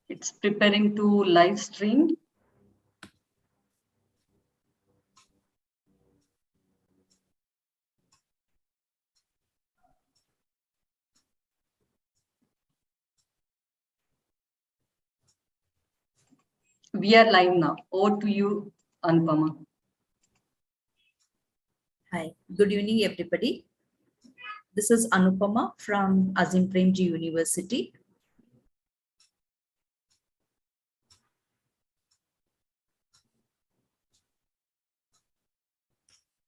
It's preparing to live stream. We are live now. Over to you, Anupama. Hi, good evening, everybody. This is Anupama from Azim Premji University.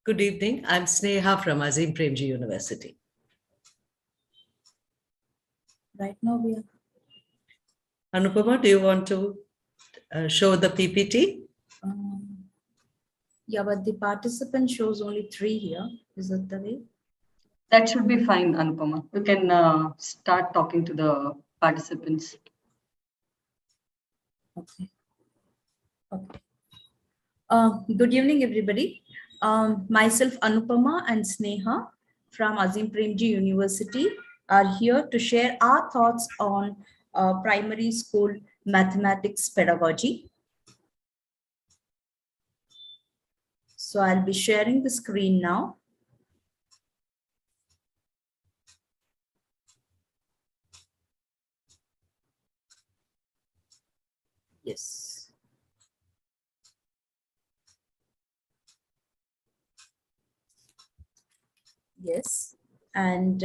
Good evening. I'm Sneha from Azim Premji University. Right now we are. Anupama, do you want to show the PPT? Yeah, but the participant shows only 3 here. Is that the way? That should be fine, Anupama. You can start talking to the participants. Okay. Okay. Good evening, everybody. Myself, Anupama and Sneha from Azim Premji University are here to share our thoughts on primary school mathematics pedagogy. So I'll be sharing the screen now. Yes. Yes. And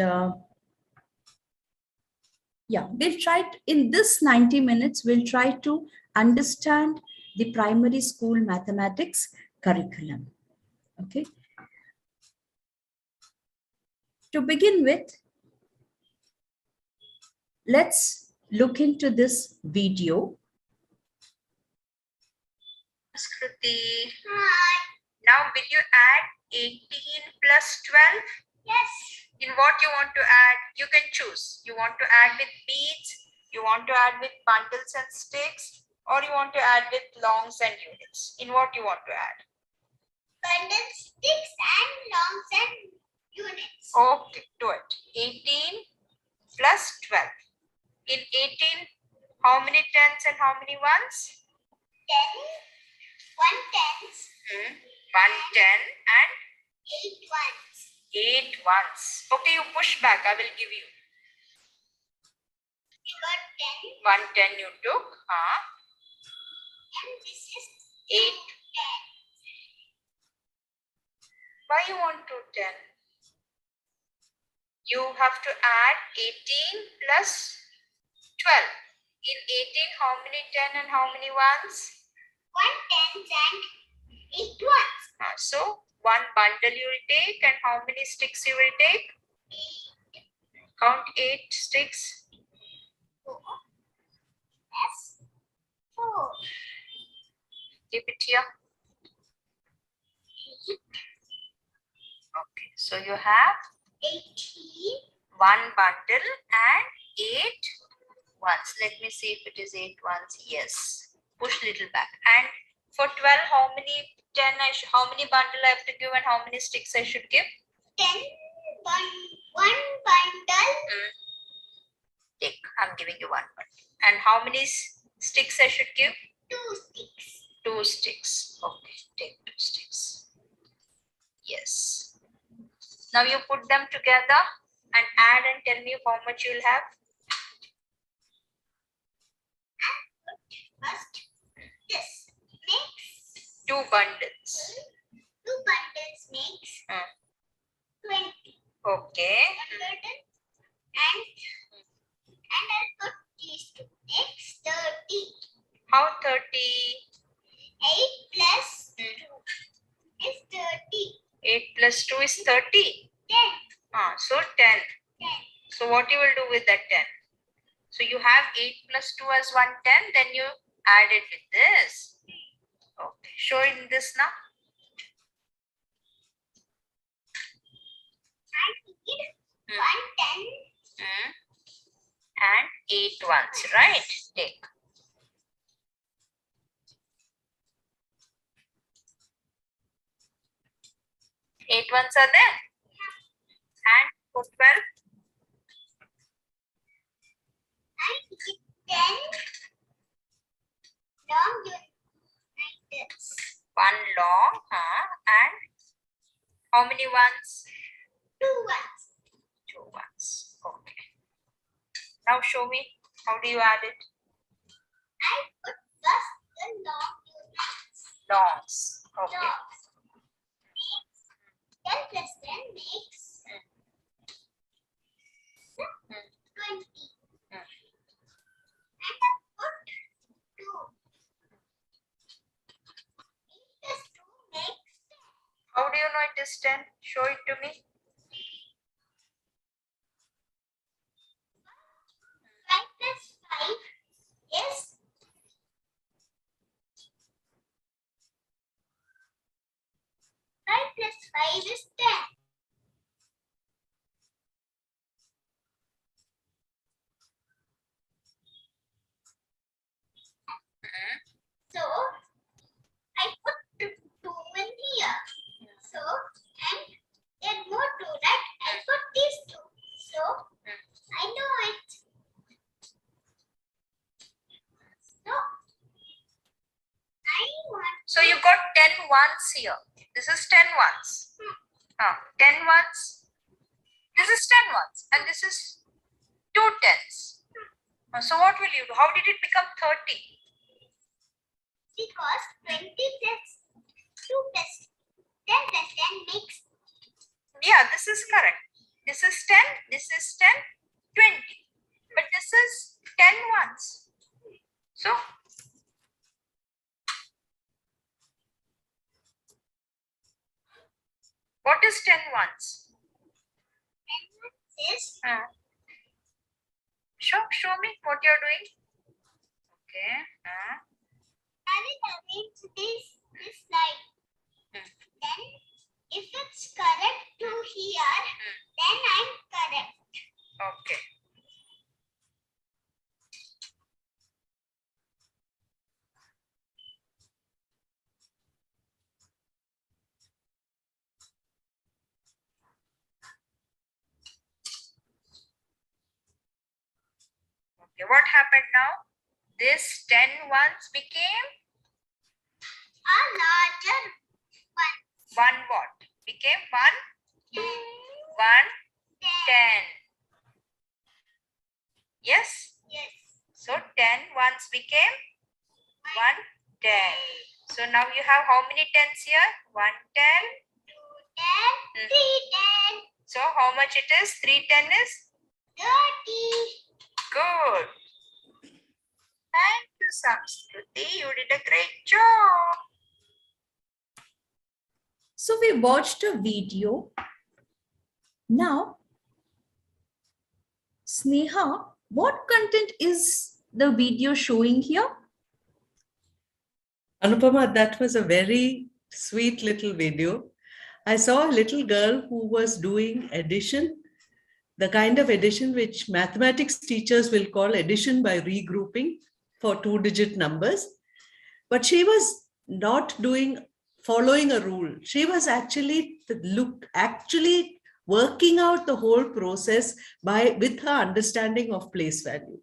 yeah, we'll try to, in this 90 minutes, we'll try to understand the primary school mathematics curriculum. Okay. To begin with, let's look into this video. Skruti. Hi. Now will you add 18 plus 12? Yes. In what you want to add, you can choose. You want to add with beads, you want to add with bundles and sticks, or you want to add with longs and units. In what you want to add? Bundles, sticks and longs and units. Okay, do it. 18 plus 12. In 18, how many tens and how many ones? 10. 1 tens. 1 10 and 8 ones. 8 ones. Okay, you push back. I will give you. You got 10. 1 10 you took. And this is 8 tens. Why you want 2 10? You have to add 18 plus 12. In 18, how many 10 and how many ones? 1 tens and 8 ones. So, 1 bundle you will take, and how many sticks you will take? 8. Count 8 sticks. 4. Yes. 4. Keep it here. 8. Okay, so you have 18. 1 bundle and 8 ones. Let me see if it is 8 ones. Yes. Push little back. And for 12, how many 10 how many bundle I have to give and how many sticks I should give? 10 1 bundle. Take. I'm giving you 1 bundle. And how many sticks I should give? 2 sticks. 2 sticks. Okay. Take 2 sticks. Yes. Now you put them together and add and tell me how much you'll have. First, this makes 2 bundles. 2 bundles makes 20. Okay. And I'll put these 2 makes 30. How 30? 8 plus 2 is 30. 8 plus 2 is 30. 10. So 10. 10. So what you will do with that 10? So you have 8 plus 2 as 110, then you add it with this. Okay, show in this now. I need 110 and 8 ones, right? Take. 8 ones are there. And for 12. I need 10 long, and how many ones? 2 ones. 2 ones. Okay. Now show me, how do you add it? I put first the long units. Longs. Okay. Longs. 10 plus 10 makes 20. And I put 2. 8 plus 2 makes 10. How do you know it is 10? Show it to me. 5 plus 5 is 5 plus 5 is 10. So I put 2 in here. So, and then more 2, right? I put these 2. So I know it. So I want. So you got 10 ones here. This is 10 ones. 10 ones. This is 10 ones, and this is 2 tens. So what will you do? How did it become 30? Because 20 plus 2 plus 10 plus 10 makes. Yeah, this is correct. This is 10, this is 10, 20. But this is 10 ones. So what is 10 ones? 10 ones is. Show me what you're doing. Okay. I will arrange this line. Then, if it's correct to here, then I'm correct. Okay. Okay, what happened now? This 10 ones became a larger one. One what? Became 1, 10. Yes? Yes. So 10 ones became 1, 10. So now you have how many tens here? 1, 10, 2, 10, 3, 10. So how much it is? 3, 10 is? 30. Good. Thank you, Samskruti. You did a great job. So we watched a video. Now, Sneha, what content is the video showing here? Anupama, that was a very sweet little video. I saw a little girl who was doing addition, the kind of addition which mathematics teachers will call addition by regrouping for 2-digit numbers. But she was not following a rule. She was actually working out the whole process with her understanding of place value.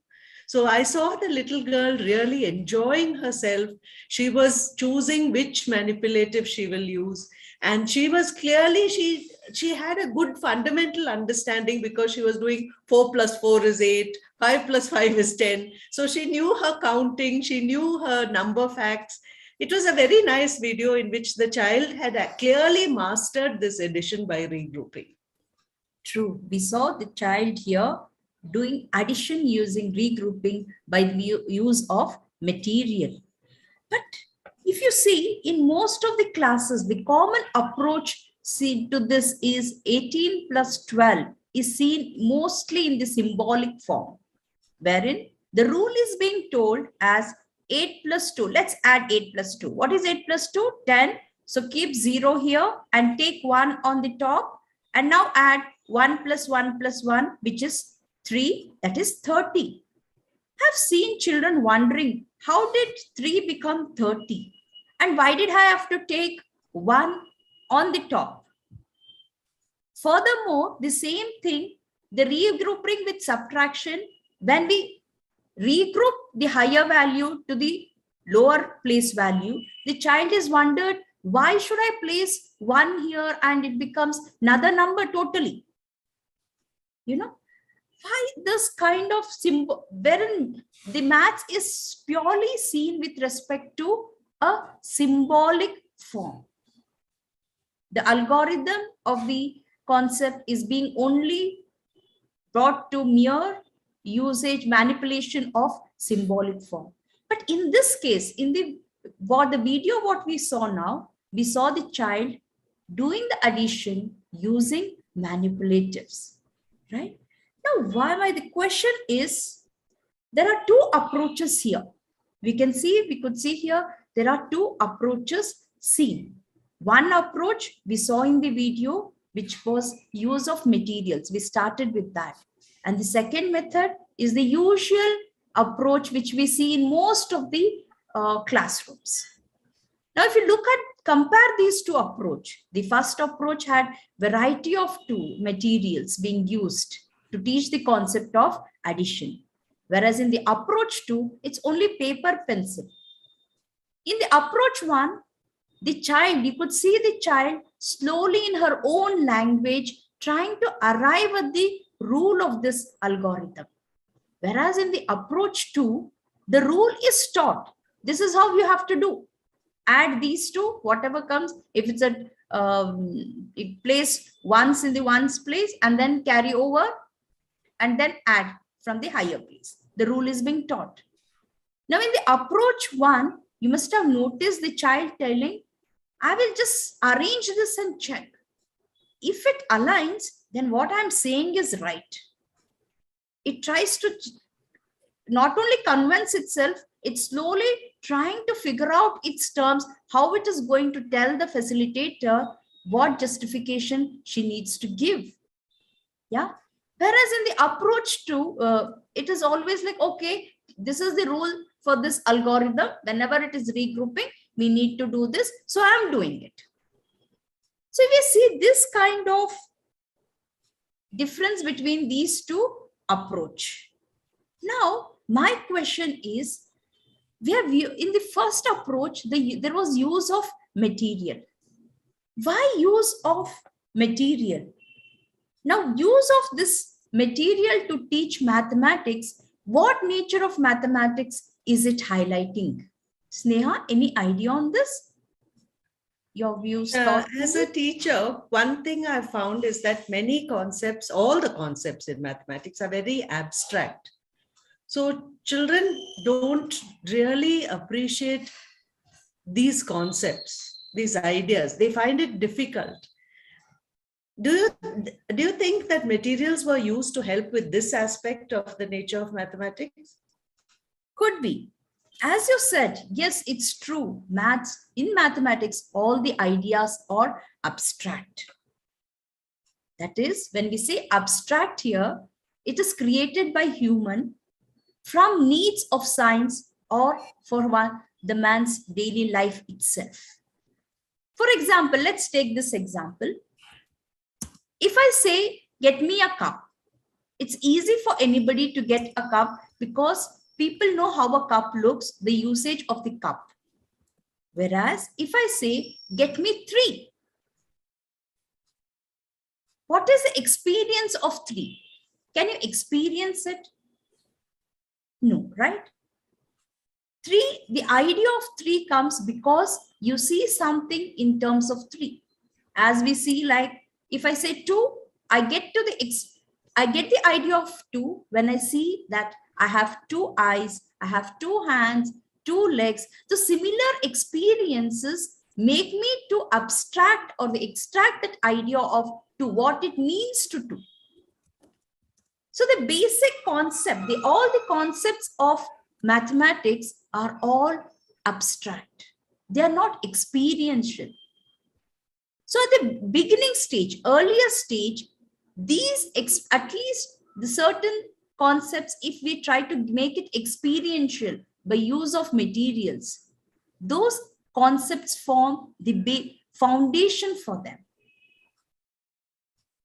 So I saw the little girl really enjoying herself. She was choosing which manipulative she will use. And she was clearly, she had a good fundamental understanding because she was doing 4 plus 4 is 8, 5 plus 5 is 10. So she knew her counting, she knew her number facts. It was a very nice video in which the child had clearly mastered this addition by regrouping. True. We saw the child here doing addition using regrouping by the use of material. But if you see, in most of the classes, the common approach to this is 18 plus 12 is seen mostly in the symbolic form, wherein the rule is being told as 8 plus 2. Let's add 8 plus 2. What is 8 plus 2? 10. So keep 0 here and take 1 on the top. And now add 1 plus 1 plus 1, which is 3. That is 30. I've seen children wondering, how did 3 become 30? And why did I have to take 1 on the top? Furthermore, the same thing, the regrouping with subtraction, when we regroup the higher value to the lower place value, the child is wondered, Why should I place 1 here and it becomes another number totally? You know, why this kind of symbol, wherein the maths is purely seen with respect to a symbolic form. The algorithm of the concept is being only brought to mere usage, manipulation of symbolic form. But in this case, in the video what we saw now, we saw the child doing the addition using manipulatives, right? Now, why the question is, there are two approaches here. We could see here, there are two approaches seen. One approach we saw in the video, which was use of materials. We started with that. And the second method is the usual approach, which we see in most of the classrooms. Now, if you compare these two approaches, the first approach had variety of two materials being used to teach the concept of addition. Whereas in the approach 2, it's only paper, pencil. In the approach 1, the child, you could see the child slowly in her own language trying to arrive at the rule of this algorithm. Whereas in the approach 2, the rule is taught. This is how you have to do. Add these two, whatever comes. If it's it place once in the ones place and then carry over and then add from the higher place. The rule is being taught. Now in the approach 1, you must have noticed the child telling, I will just arrange this and check. If it aligns, then what I'm saying is right. It tries to not only convince itself, it's slowly trying to figure out its terms, how it is going to tell the facilitator what justification she needs to give. Yeah. Whereas in the approach 2, it is always like, okay, this is the rule for this algorithm. Whenever it is regrouping, we need to do this. So I'm doing it. So we see this kind of difference between these two approaches. Now, my question is, in the first approach, there was use of material. Why use of material? Now, use of this material to teach mathematics, what nature of mathematics is it highlighting? Sneha, any idea on this? Your views? As a teacher, one thing I found is that many concepts, all the concepts in mathematics are very abstract. So children don't really appreciate these concepts, these ideas. They find it difficult. Do you think that materials were used to help with this aspect of the nature of mathematics? Could be. As you said, yes, it's true. In mathematics, all the ideas are abstract. That is, when we say abstract here, it is created by human from needs of science or for the man's daily life itself. For example, let's take this example. If I say, get me a cup, it's easy for anybody to get a cup because people know how a cup looks, the usage of the cup. Whereas if I say, get me 3, what is the experience of 3? Can you experience it? No, right? 3, the idea of 3 comes because you see something in terms of 3. As we see, like if I say 2, I get the idea of 2 when I see that I have 2 eyes, I have 2 hands, 2 legs. So similar experiences make me to abstract or extract that idea of 2, what it means to do. So the basic concept, all the concepts of mathematics are all abstract. They are not experiential. So at the beginning stage, earlier stage, these at least the certain concepts, if we try to make it experiential by use of materials, those concepts form the foundation for them.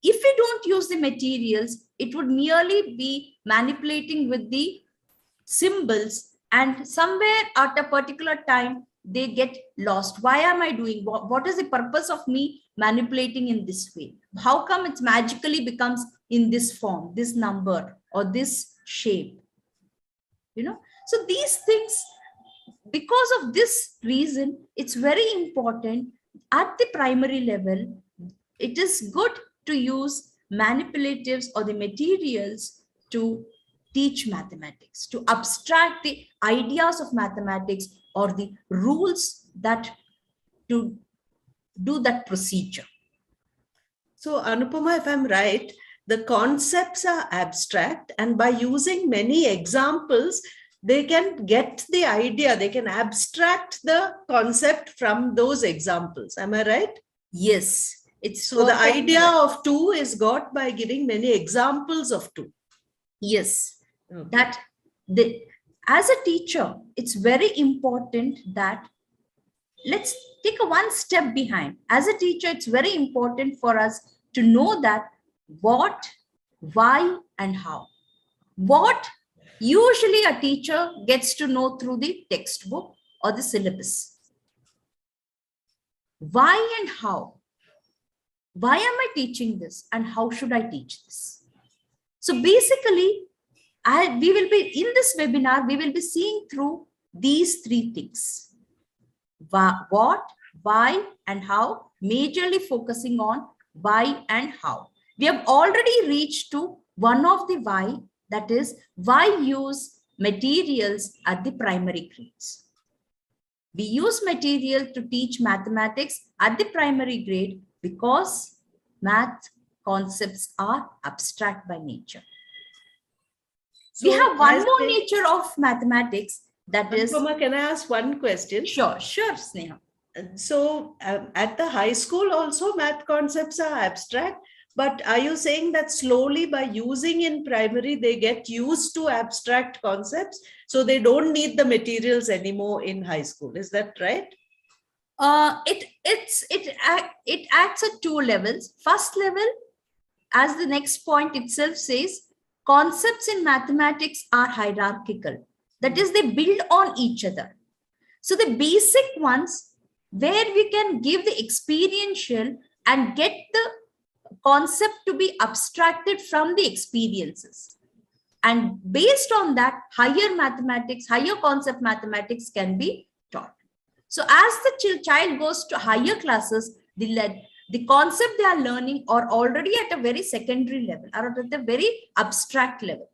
If we don't use the materials, it would merely be manipulating with the symbols, and somewhere at a particular time, they get lost. Why am I doing? What is the purpose of me manipulating in this way? How come it magically becomes in this form, this number or this shape? So these things, because of this reason, it's very important at the primary level. It is good to use manipulatives or the materials to teach mathematics, to abstract the ideas of mathematics or the rules that to do that procedure. So Anupama, if I'm right, the concepts are abstract, and by using many examples, they can get the idea, they can abstract the concept from those examples. Am I right? Yes. So the idea of 2 is got by giving many examples of 2. Yes. Okay. That as a teacher, it's very important that let's take one step behind. As a teacher, it's very important for us to know that what, why, and how. What usually a teacher gets to know through the textbook or the syllabus. Why and how? Why am I teaching this and how should I teach this? So basically, we will be in this webinar, we will be seeing through these 3 things. What, why, and how, majorly focusing on why and how. We have already reached to one of the why, that is, why use materials at the primary grades. We use material to teach mathematics at the primary grade because math concepts are abstract by nature. So we have one more nature of mathematics, that is... Anupama, can I ask one question? Sure, Sneha. So at the high school also math concepts are abstract, but are you saying that slowly by using in primary, they get used to abstract concepts, so they don't need the materials anymore in high school? Is that right? It acts at 2 levels. First level, as the next point itself says, concepts in mathematics are hierarchical. That is, they build on each other. So the basic ones, where we can give the experiential and get the concept to be abstracted from the experiences. And based on that, higher mathematics, higher concept mathematics can be taught. So as the child goes to higher classes, the concept they are learning are already at a very secondary level, or at a very abstract level.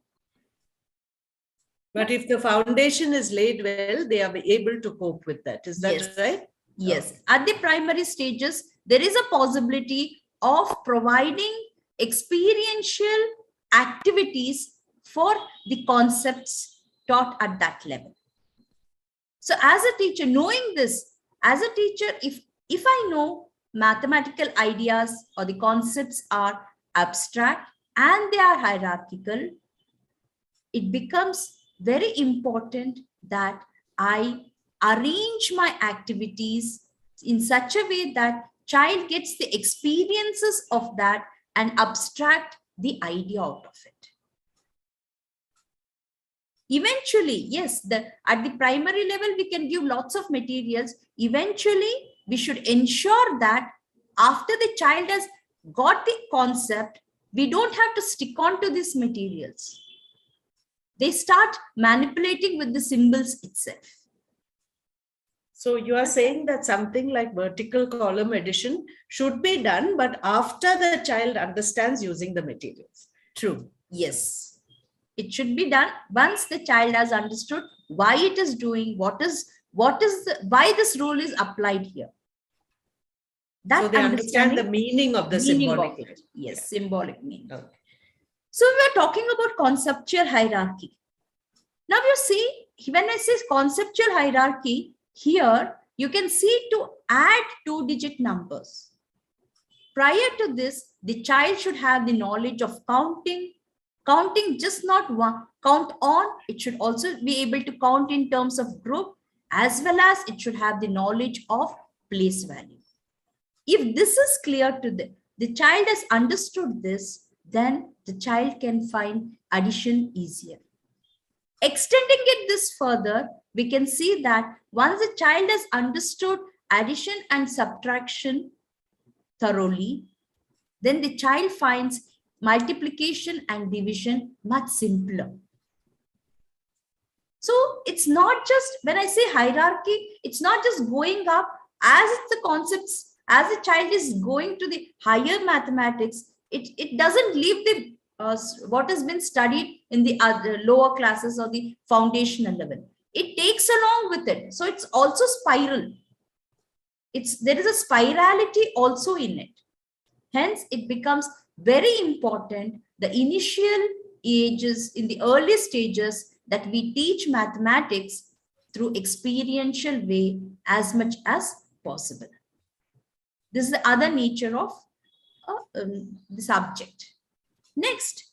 But if the foundation is laid well, they are able to cope with that. Is that right? Yes. Okay. At the primary stages, there is a possibility of providing experiential activities for the concepts taught at that level. So as a teacher, knowing this, as a teacher, if I know mathematical ideas or the concepts are abstract and they are hierarchical, it becomes very important that I arrange my activities in such a way that child gets the experiences of that and abstract the idea out of it. Eventually, yes, at the primary level, we can give lots of materials. Eventually, we should ensure that after the child has got the concept, we don't have to stick on to these materials. They start manipulating with the symbols itself. So you are saying that something like vertical column addition should be done, but after the child understands using the materials. True. Yes. It should be done once the child has understood why it is doing, why this rule is applied here. That so they understand the meaning of the symbolic. Yes, symbolic meaning. Okay. So we are talking about conceptual hierarchy. Now you see, when I say conceptual hierarchy, here you can see to add 2-digit numbers. Prior to this, the child should have the knowledge of counting just not one, count on, it should also be able to count in terms of group, as well as it should have the knowledge of place value. If this is clear to the child has understood this, then the child can find addition easier. Extending it this further, we can see that once the child has understood addition and subtraction thoroughly, then the child finds multiplication and division much simpler. So it's not just, when I say hierarchy, it's not just going up as the concepts, as the child is going to the higher mathematics, it doesn't leave the what has been studied in the other lower classes or the foundational level. It takes along with it. So it's also spiral. There is a spirality also in it. Hence, it becomes very important, the initial ages, in the early stages, that we teach mathematics through experiential way as much as possible. This is the other nature of the subject. Next,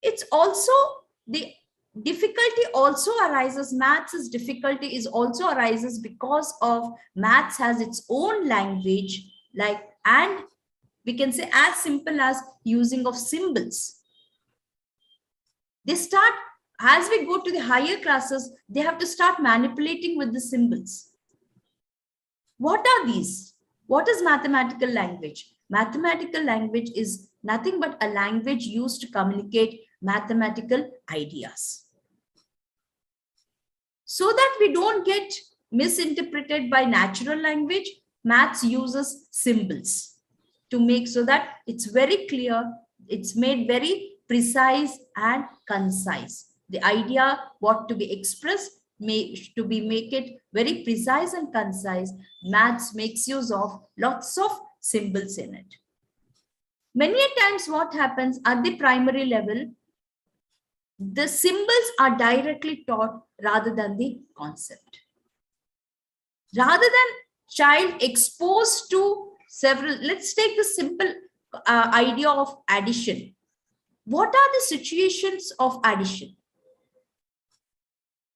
it's also the difficulty also arises, maths' difficulty is also arises because of maths has its own language, and we can say as simple as using of symbols. They start, as we go to the higher classes, they have to start manipulating with the symbols. What are these? What is mathematical language? Mathematical language is nothing but a language used to communicate mathematical ideas. So that we don't get misinterpreted by natural language, maths uses symbols to make so that it's very clear, it's made very precise and concise. The idea what to be expressed make it very precise and concise. Maths makes use of lots of symbols in it. Many times what happens at the primary level, the symbols are directly taught rather than the concept. Rather than child exposed to several, let's take the simple idea of addition. What are the situations of addition?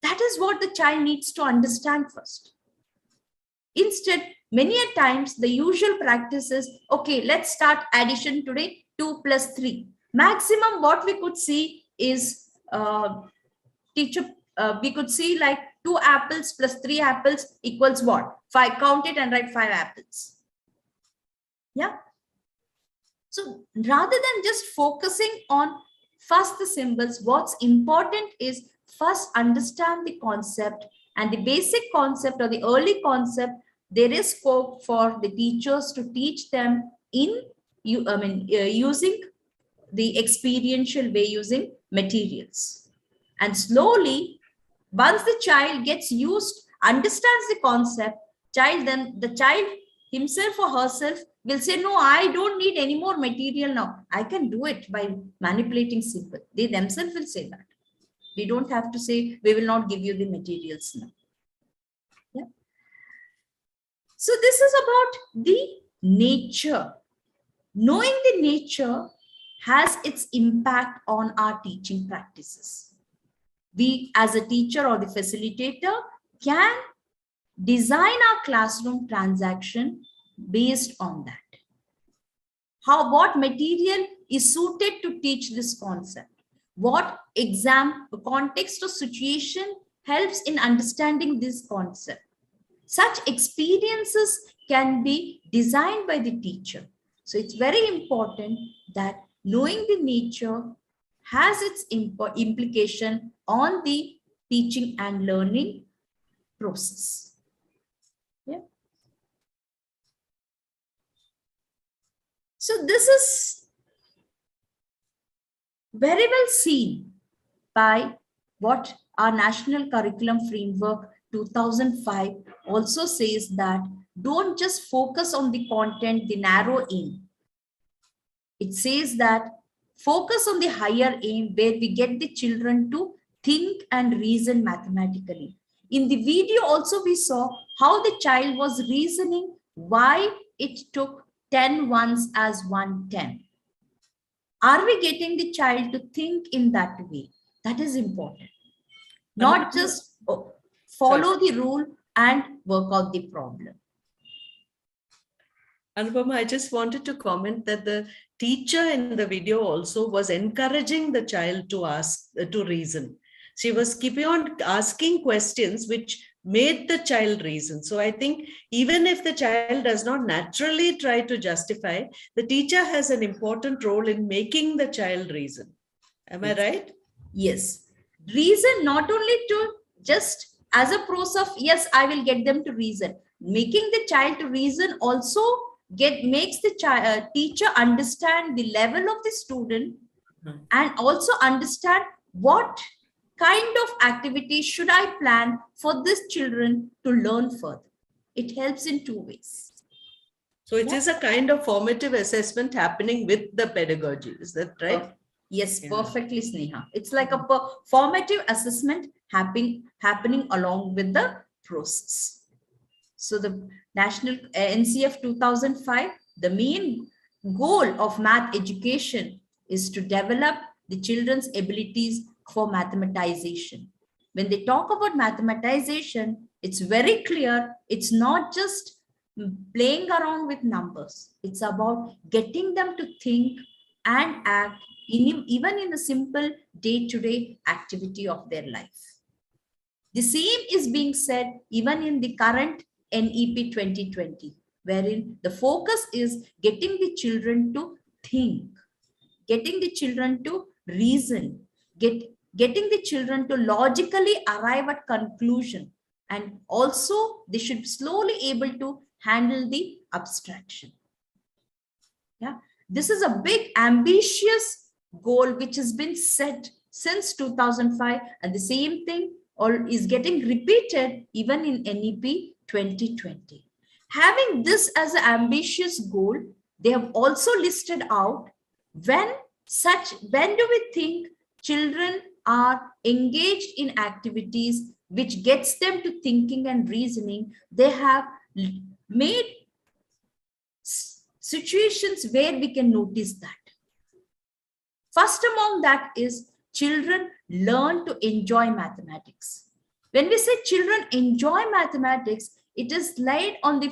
That is what the child needs to understand first. Instead, many a times the usual practice is, okay, let's start addition today, 2 plus 3. Maximum what we could see is we could see like 2 apples plus 3 apples equals what? 5, count it and write 5 apples. Yeah. So rather than just focusing on first the symbols, what's important is first understand the concept, and the basic concept or the early concept, there is scope for the teachers to teach them in using the experiential way, using materials. And slowly, once the child gets used, understands the concept, then the child himself or herself will say, no, I don't need any more material now. I can do it by manipulating simple. They themselves will say that. We don't have to say, we will not give you the materials now. Yeah. So this is about the nature. Knowing the nature has its impact on our teaching practices. We, as a teacher or the facilitator, can design our classroom transaction based on that. What material is suited to teach this concept? What exam, context or situation helps in understanding this concept? Such experiences can be designed by the teacher. So it's very important that knowing the nature has its implication on the teaching and learning process. Yeah. So this is very well seen by what our National Curriculum Framework 2005 also says, that don't just focus on the content, the narrow aim. It says that focus on the higher aim, where we get the children to think and reason mathematically. In the video also we saw how the child was reasoning why it took 10 ones as 110. Are we getting the child to think in that way? That is important. Not just follow the rule and work out the problem. Anupama, I just wanted to comment that the teacher in the video also was encouraging the child to ask, to reason. She was keeping on asking questions which made the child reason. So I think even if the child does not naturally try to justify, the teacher has an important role in making the child reason. Am I right? Yes. Reason not only to just as a process of, yes, I will get them to reason. Making the child to reason also makes the teacher understand the level of the student and also understand what kind of activity should I plan for this children to learn further. It helps in two ways. So it is a kind of formative assessment happening with the pedagogy. Is that right? Yes, Yeah. perfectly, Sneha. It's like a formative assessment happening along with the process. So the National NCF 2005, the main goal of math education is to develop the children's abilities for mathematization. When they talk about mathematization, it's very clear. It's not just playing around with numbers. It's about getting them to think and act even in a simple day-to-day activity of their life. The same is being said even in the current NEP 2020, wherein the focus is getting the children to think, getting the children to reason, getting the children to logically arrive at conclusion, and also they should slowly able to handle the abstraction. Yeah, this is a big ambitious goal which has been set since 2005, and the same thing is getting repeated even in NEP 2020. Having this as an ambitious goal, they have also listed out when do we think children are engaged in activities which gets them to thinking and reasoning. They have made situations where we can notice that. First among that is children learn to enjoy mathematics. When we say children enjoy mathematics, it is laid on the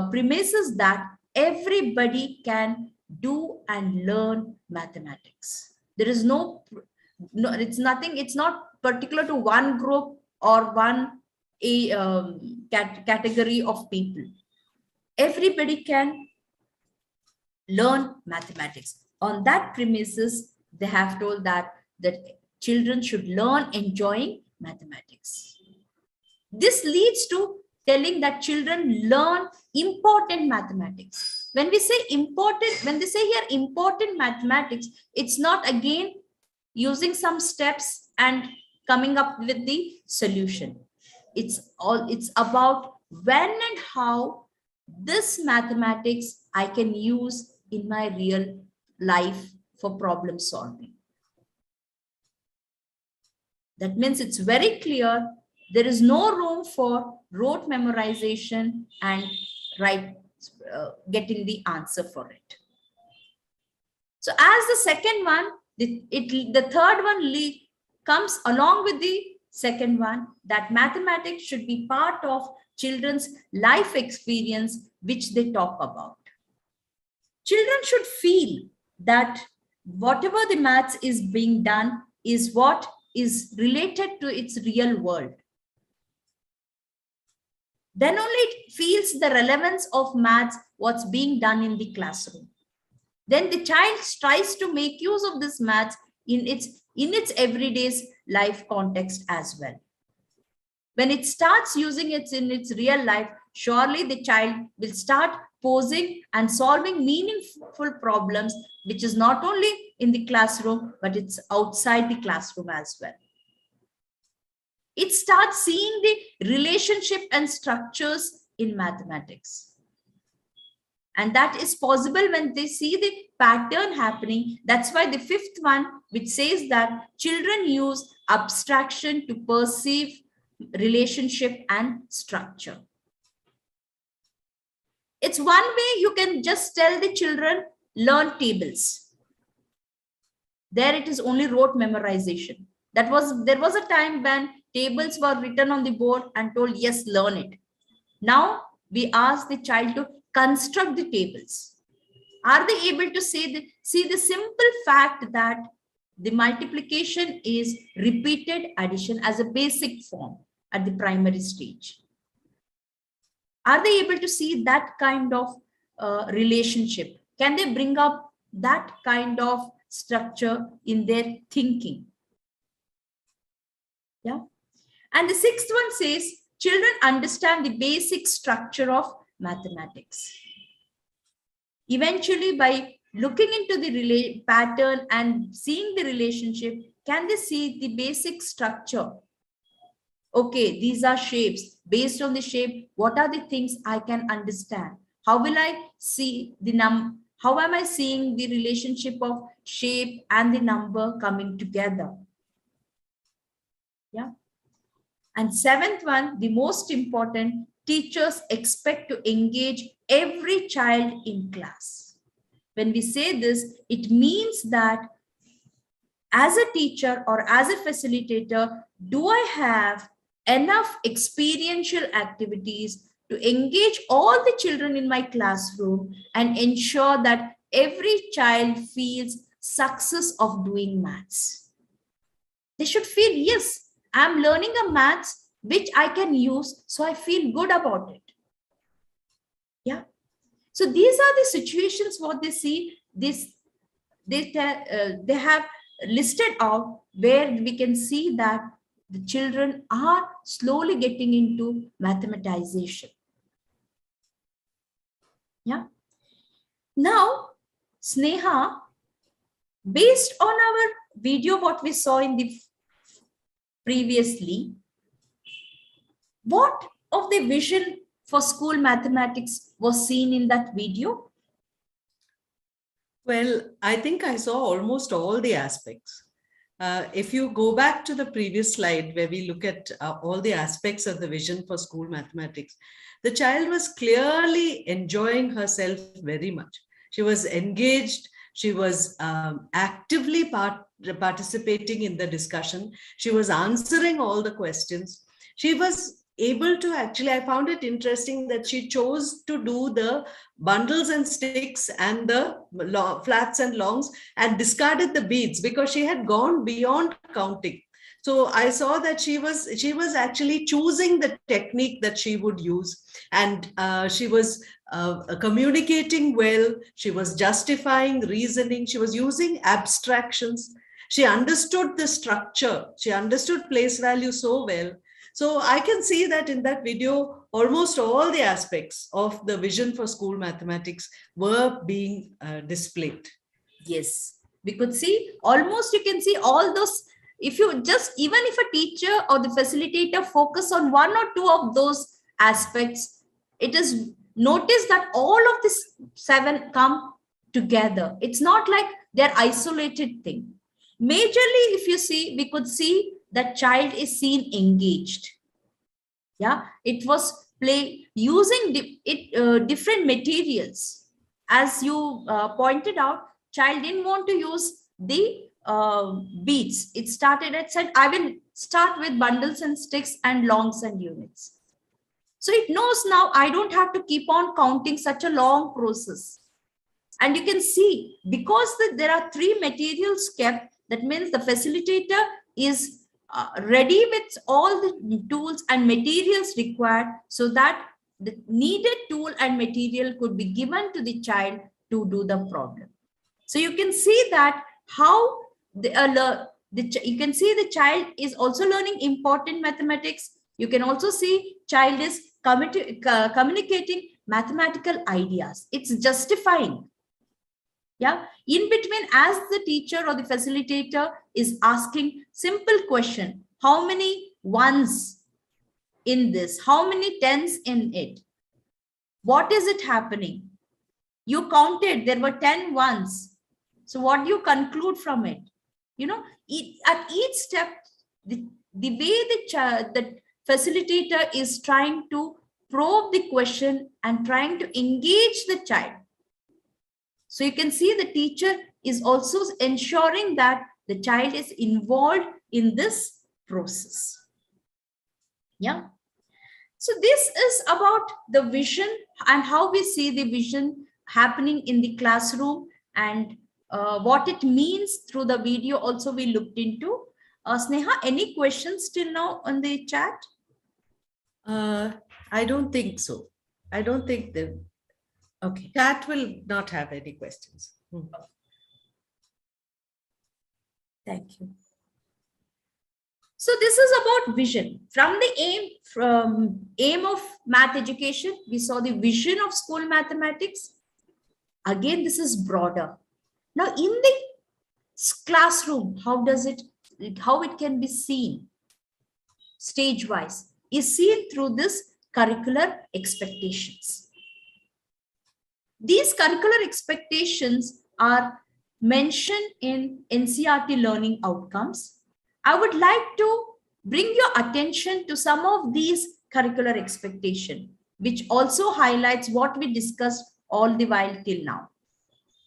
premises that everybody can do and learn mathematics. There is it's not particular to one group or one category of people. Everybody can learn mathematics. On that premises, they have told that children should learn enjoying mathematics. This leads to telling that children learn important mathematics. When we say important, when they say here important mathematics, it's not again using some steps and coming up with the solution. It's about when and how this mathematics I can use in my real life for problem solving. That means it's very clear there is no room for rote memorization and getting the answer for it. So as the second one, the third one comes along with the second one, that mathematics should be part of children's life experience which they talk about. Children should feel that whatever the maths is being done is what is related to its real world. Then only it feels the relevance of maths, what's being done in the classroom. Then the child tries to make use of this maths in its everyday life context as well. When it starts using it in its real life, surely the child will start posing and solving meaningful problems, which is not only in the classroom, but it's outside the classroom as well. It starts seeing the relationship and structures in mathematics. And that is possible when they see the pattern happening. That's why the fifth one, which says that children use abstraction to perceive relationship and structure. It's one way you can just tell the children, learn tables. There it is only rote memorization. There was a time when tables were written on the board and told, yes, learn it. Now we ask the child to construct the tables. Are they able to see the simple fact that the multiplication is repeated addition as a basic form at the primary stage. Are they able to see that kind of relationship? Can they bring up that kind of structure in their thinking? Yeah. And the sixth one says, children understand the basic structure of mathematics. Eventually, by looking into the pattern and seeing the relationship, can they see the basic structure? Okay, these are shapes. Based on the shape, what are the things I can understand? How will I see the how am I seeing the relationship of shape and the number coming together? Yeah. And seventh one, the most important, teachers expect to engage every child in class. When we say this, it means that as a teacher or as a facilitator, do I have enough experiential activities to engage all the children in my classroom and ensure that every child feels success of doing maths? They should feel, yes, I'm learning a maths which I can use, so I feel good about it. Yeah. So these are the situations what they see. They have listed out where we can see that the children are slowly getting into mathematization. Yeah. Now, Sneha, based on our video, what we saw in the previously, what of the vision for school mathematics was seen in that video? Well, I think I saw almost all the aspects. If you go back to the previous slide where we look at all the aspects of the vision for school mathematics, the child was clearly enjoying herself very much. She was engaged. She was actively participating in the discussion. She was answering all the questions. She was able to actually, I found it interesting that she chose to do the bundles and sticks and the flats and longs and discarded the beads because she had gone beyond counting. So I saw that she was actually choosing the technique that she would use, and she was communicating well. She was justifying, reasoning. She was using abstractions. She understood the structure. She understood place value so well. So I can see that in that video, almost all the aspects of the vision for school mathematics were being displayed. Yes, we could see almost, you can see all those. If you just, even if a teacher or the facilitator focus on one or two of those aspects, it is noticed that all of these 7 come together. It's not like they're isolated thing. Majorly, if you see, we could see that child is seen engaged. Yeah, it was using different materials. As you pointed out, child didn't want to use the beads. It started at said, I will start with bundles and sticks and longs and units. So it knows now I don't have to keep on counting such a long process. And you can see, because there are 3 materials kept, that means the facilitator is ready with all the tools and materials required so that the needed tool and material could be given to the child to do the problem. So you can see that how you can see the child is also learning important mathematics. You can also see child is communicating mathematical ideas. It's justifying. Yeah, in between, as the teacher or the facilitator is asking simple question, how many ones in this? How many tens in it? What is it happening? You counted, there were 10 ones. So what do you conclude from it? You know, at each step, the way the facilitator is trying to probe the question and trying to engage the child. So you can see the teacher is also ensuring that the child is involved in this process. Yeah. So this is about the vision and how we see the vision happening in the classroom. And what it means through the video also we looked into. Sneha, any questions till now on the chat? I don't think so. I don't think the chat will not have any questions. Thank you. So this is about vision. From the aim of math education, we saw the vision of school mathematics. Again, this is broader. Now in the classroom, how it can be seen stage-wise is seen through this curricular expectations. These curricular expectations are mentioned in NCERT learning outcomes. I would like to bring your attention to some of these curricular expectations, which also highlights what we discussed all the while till now.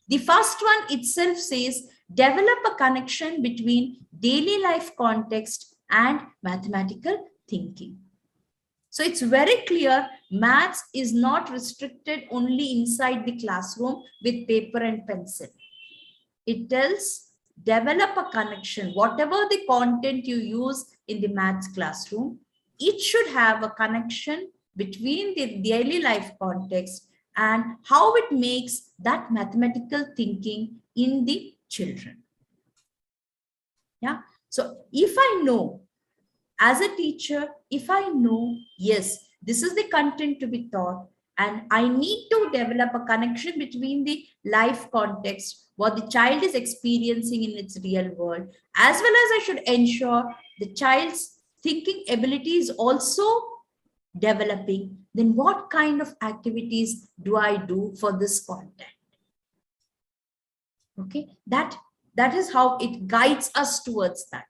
The first one itself says, develop a connection between daily life context and mathematical thinking. So it's very clear, maths is not restricted only inside the classroom with paper and pencil. It tells, develop a connection. Whatever the content you use in the maths classroom, it should have a connection between the daily life context and how it makes that mathematical thinking in the children. Yeah. So if I know, as a teacher, if I know, yes, this is the content to be taught, and I need to develop a connection between the life context, what the child is experiencing in its real world, as well as I should ensure the child's thinking ability is also developing, then what kind of activities do I do for this content? Okay, that is how it guides us towards that.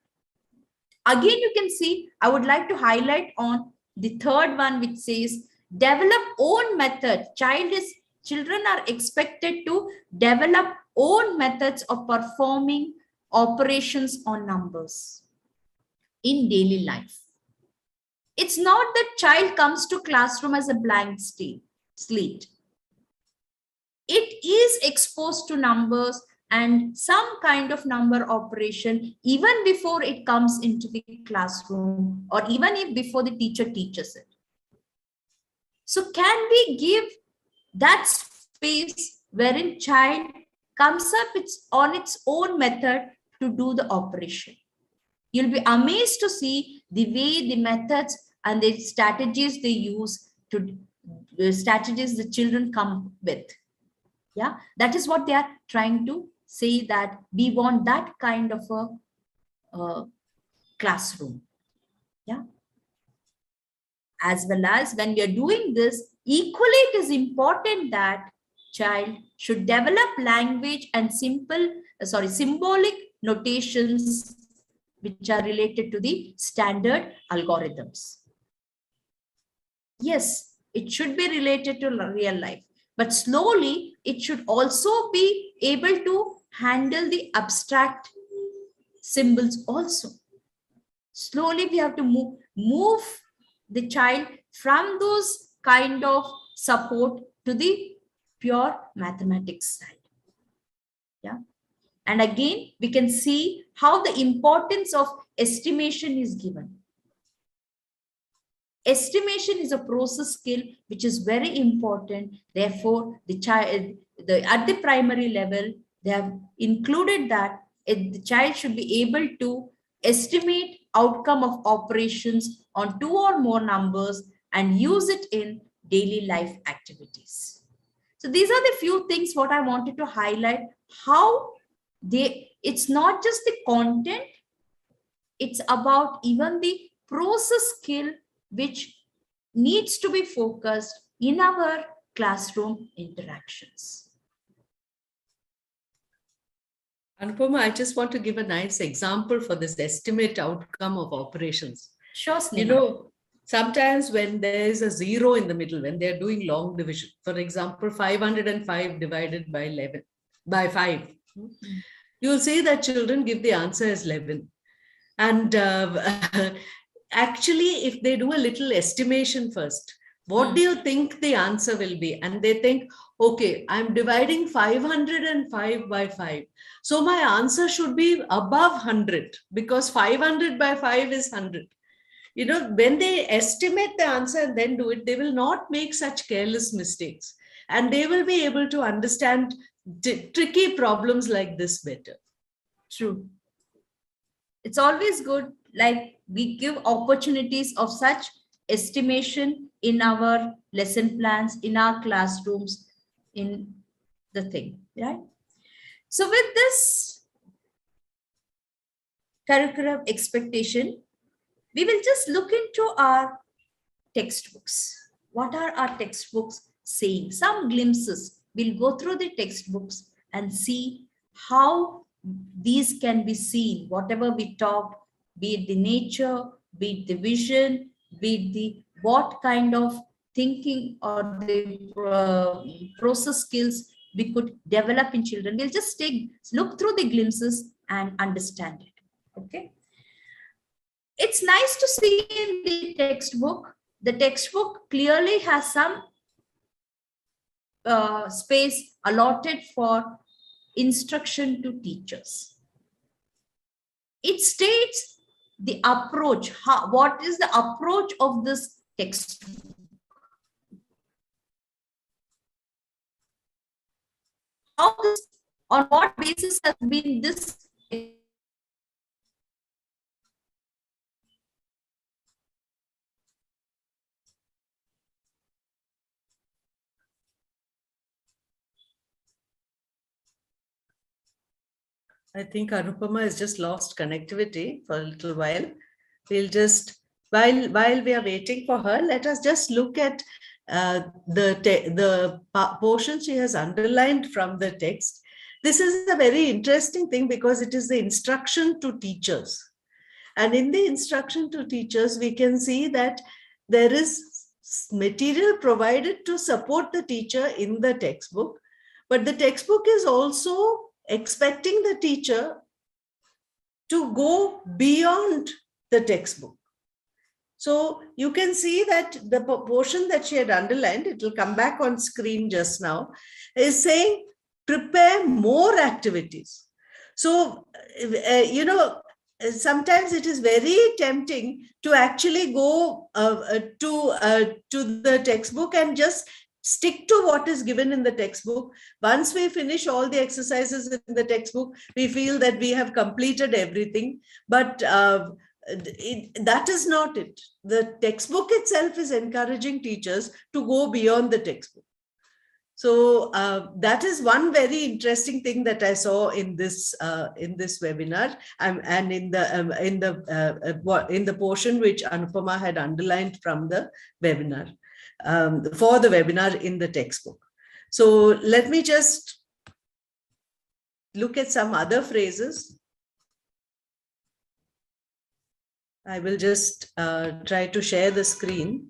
Again, you can see, I would like to highlight on the third one, which says, develop own method. Children are expected to develop own methods of performing operations on numbers in daily life. It's not that child comes to classroom as a blank slate. It is exposed to numbers and some kind of number operation even before it comes into the classroom, or even if before the teacher teaches it. So can we give that space wherein child comes up on its own method to do the operation? You'll be amazed to see the way the methods and the strategies they use, the strategies the children come with. Yeah, that is what they are trying to say, that we want that kind of a classroom. Yeah. As well as when we are doing this, equally it is important that child should develop language and symbolic notations which are related to the standard algorithms. Yes, it should be related to real life, but slowly it should also be able to handle the abstract symbols also. Slowly we have to move the child from those kind of support to the pure mathematics side. Yeah. And again, we can see how the importance of estimation is given. Estimation is a process skill which is very important. Therefore, the child at the primary level, they have included that the child should be able to estimate outcome of operations on 2 or more numbers and use it in daily life activities. So these are the few things what I wanted to highlight, how it's not just the content, it's about even the process skill which needs to be focused in our classroom interactions. Anupama, I just want to give a nice example for this estimate outcome of operations. Sure, Sneha. You know, sometimes when there is a 0 in the middle, when they're doing long division, for example, 505 divided by 5, you'll see that children give the answer as 11. And actually, if they do a little estimation first, What do you think the answer will be? And they think, okay, I'm dividing 505 by 5. So my answer should be above 100 because 500 by 5 is 100. You know, when they estimate the answer and then do it, they will not make such careless mistakes. And they will be able to understand tricky problems like this better. True. It's always good, like we give opportunities of such estimation in our lesson plans, in our classrooms, in the thing, right? So with this curriculum expectation, we will just look into our textbooks. What are our textbooks saying? Some glimpses. We'll go through the textbooks and see how these can be seen, whatever we talked, be it the nature, be it the vision, be it the what kind of thinking or the process skills we could develop in children. We'll just look through the glimpses and understand it. Okay. It's nice to see in the textbook. The textbook clearly has some space allotted for instruction to teachers. It states the approach, what is the approach of this textbook? How this, on what basis has been this? I think Anupama has just lost connectivity for a little while. We'll just, while we are waiting for her, let us just look at the portion she has underlined from the text. This is a very interesting thing because it is the instruction to teachers. And in the instruction to teachers, we can see that there is material provided to support the teacher in the textbook, but the textbook is also expecting the teacher to go beyond the textbook. So you can see that the portion that she had underlined, it will come back on screen just now, is saying prepare more activities. So, you know, sometimes it is very tempting to actually go to the textbook and just stick to what is given in the textbook. Once we finish all the exercises in the textbook, we feel that we have completed everything. But that is not it. The textbook itself is encouraging teachers to go beyond the textbook. So that is one very interesting thing that I saw in this webinar, and in the portion which Anupama had underlined from the webinar. For the webinar in the textbook. So let me just look at some other phrases. I will just try to share the screen.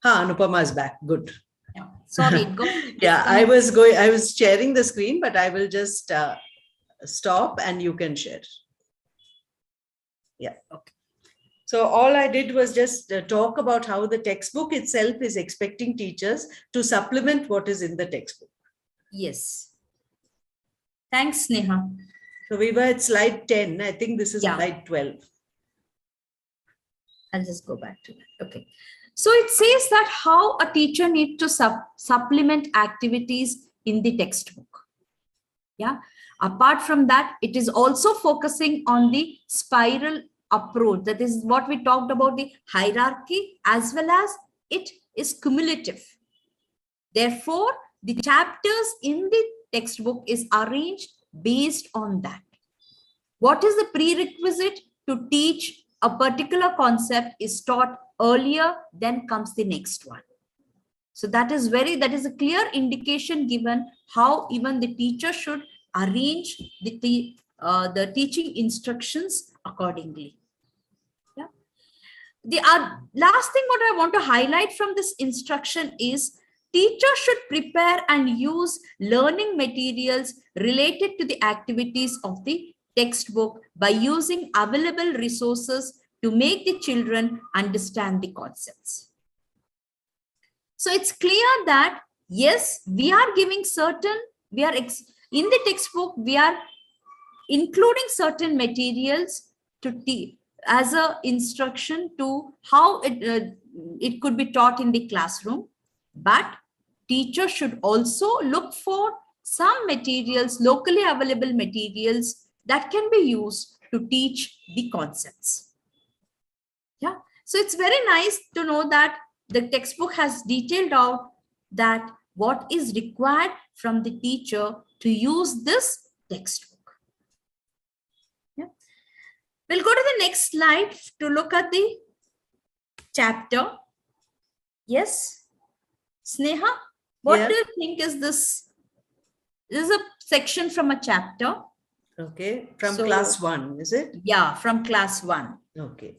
Anupama is back. Good. Yeah. Sorry. Go. Yeah, I was sharing the screen, but I will just stop and you can share. Yeah. Okay. So all I did was just talk about how the textbook itself is expecting teachers to supplement what is in the textbook. Yes. Thanks, Neha. So we were at slide 10. I think this is slide 12. I'll just go back to that. Okay. So it says that how a teacher needs to supplement activities in the textbook. Yeah. Apart from that, it is also focusing on the spiral approach. That is what we talked about, the hierarchy, as well as it is cumulative. Therefore, the chapters in the textbook is arranged based on that. What is the prerequisite to teach a particular concept is taught earlier, then comes the next one. So that is a clear indication given how even the teacher should arrange the teaching instructions accordingly. Yeah. The last thing what I want to highlight from this instruction is teachers should prepare and use learning materials related to the activities of the textbook by using available resources to make the children understand the concepts. So it's clear that, yes, we are giving certain, in the textbook, we are including certain materials to teach as a instruction to how it could be taught in the classroom. But teachers should also look for some materials, locally available materials that can be used to teach the concepts. Yeah, so it's very nice to know that the textbook has detailed out that what is required from the teacher to use this textbook. Yeah. We'll go to the next slide to look at the chapter. Yes, Sneha, what do you think is this? This is a section from a chapter. Okay, from class 1, is it? Yeah, from class 1. Okay.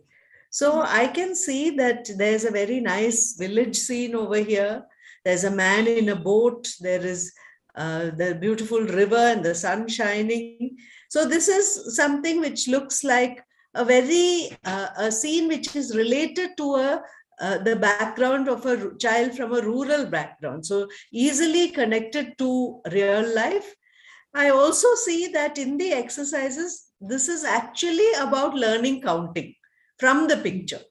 So I can see that there's a very nice village scene over here. There's a man in a boat. There is the beautiful river and the sun shining. So this is something which looks like a very a scene which is related to the background of a child from a rural background. So easily connected to real life. I also see that in the exercises, this is actually about learning counting from the picture.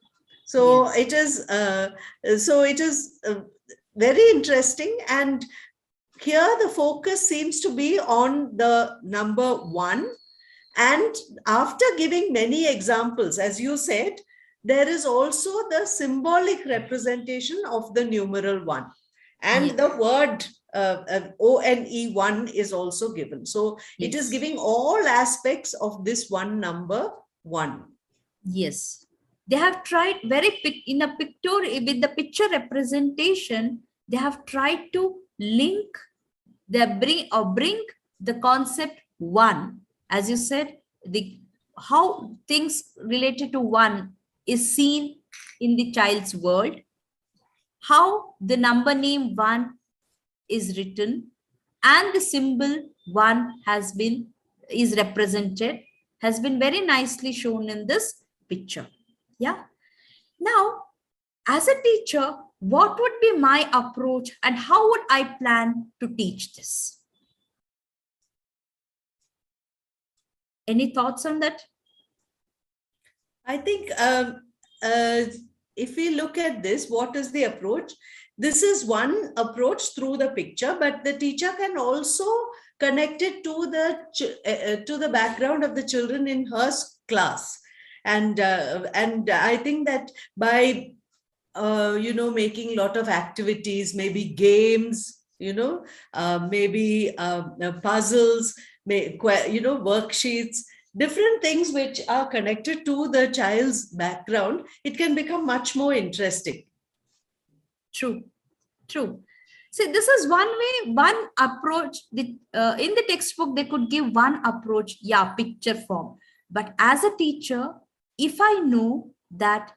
So yes. It is very interesting. And here the focus seems to be on the number 1. And after giving many examples, as you said, there is also the symbolic representation of the numeral 1. And yes. The word ONE1 is also given. So yes. It is giving all aspects of this one number 1. Yes, they have tried in a picture with the picture representation. They have tried to link bring the concept 1, as you said, how things related to 1 is seen in the child's world, how the number name 1 is written, and the symbol 1 is represented, has been very nicely shown in this picture. Yeah. Now, as a teacher, what would be my approach and how would I plan to teach this? Any thoughts on that? I think if we look at this, what is the approach? This is one approach through the picture, but the teacher can also connect it to the background of the children in her class. And I think that by making a lot of activities, maybe games, maybe puzzles, worksheets, different things which are connected to the child's background, it can become much more interesting. True. See, this is one way, one approach. In the textbook, they could give one approach, picture form. But as a teacher, if I know that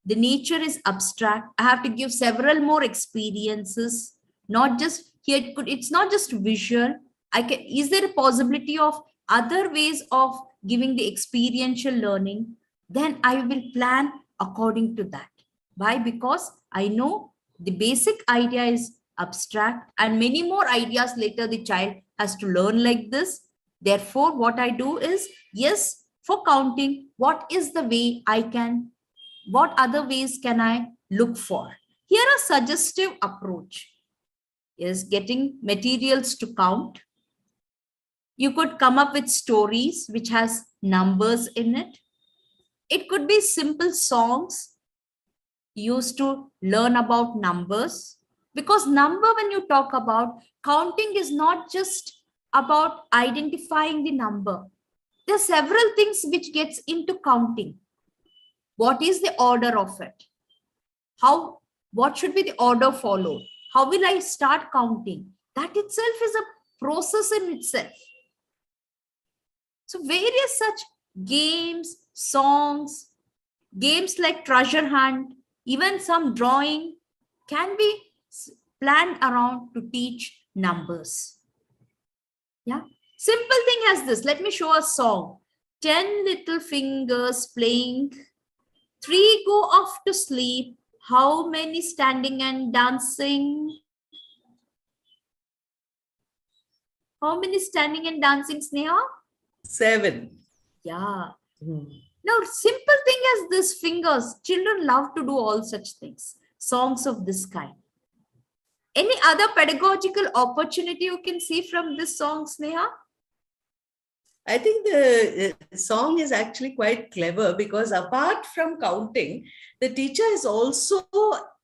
the nature is abstract, I have to give several more experiences, not just here. It's not just visual. Is there a possibility of other ways of giving the experiential learning? Then I will plan according to that. Why? Because I know the basic idea is abstract and many more ideas later the child has to learn like this. Therefore, what I do is, yes, for counting, what is the way what other ways can I look for? Here a suggestive approach is getting materials to count. You could come up with stories which has numbers in it. It could be simple songs used to learn about numbers, because number, when you talk about counting, is not just about identifying the number. There are several things which gets into counting. What is the order of it? What should be the order followed? How will I start counting? That itself is a process in itself. So various such games, songs, games like treasure hunt, even some drawing can be planned around to teach numbers. Yeah. Simple thing as this. Let me show a song. 10 little fingers playing. 3 go off to sleep. How many standing and dancing? How many standing and dancing, Sneha? 7. Yeah. Hmm. Now, simple thing as this, fingers. Children love to do all such things. Songs of this kind. Any other pedagogical opportunity you can see from this song, Sneha? I think the song is actually quite clever because apart from counting, the teacher is also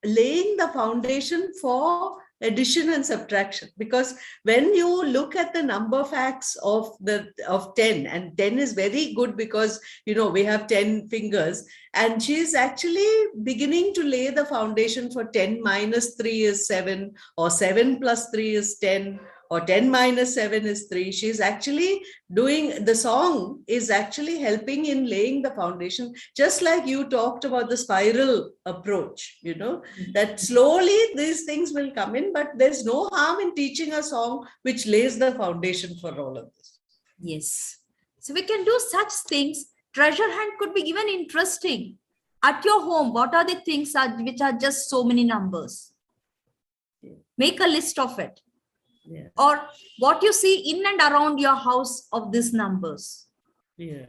laying the foundation for addition and subtraction. Because when you look at the number facts of 10, and 10 is very good because we have 10 fingers, and she's actually beginning to lay the foundation for 10 minus 3 is 7, or 7 plus 3 is 10. Or 10 minus 7 is 3. She's actually doing, the song is actually helping in laying the foundation, just like you talked about the spiral approach, that slowly these things will come in, but there's no harm in teaching a song which lays the foundation for all of this. Yes. So we can do such things. Treasure hunt could be even interesting. At your home, what are the things which are just so many numbers? Make a list of it. Yeah. Or what you see in and around your house of these numbers. Yeah.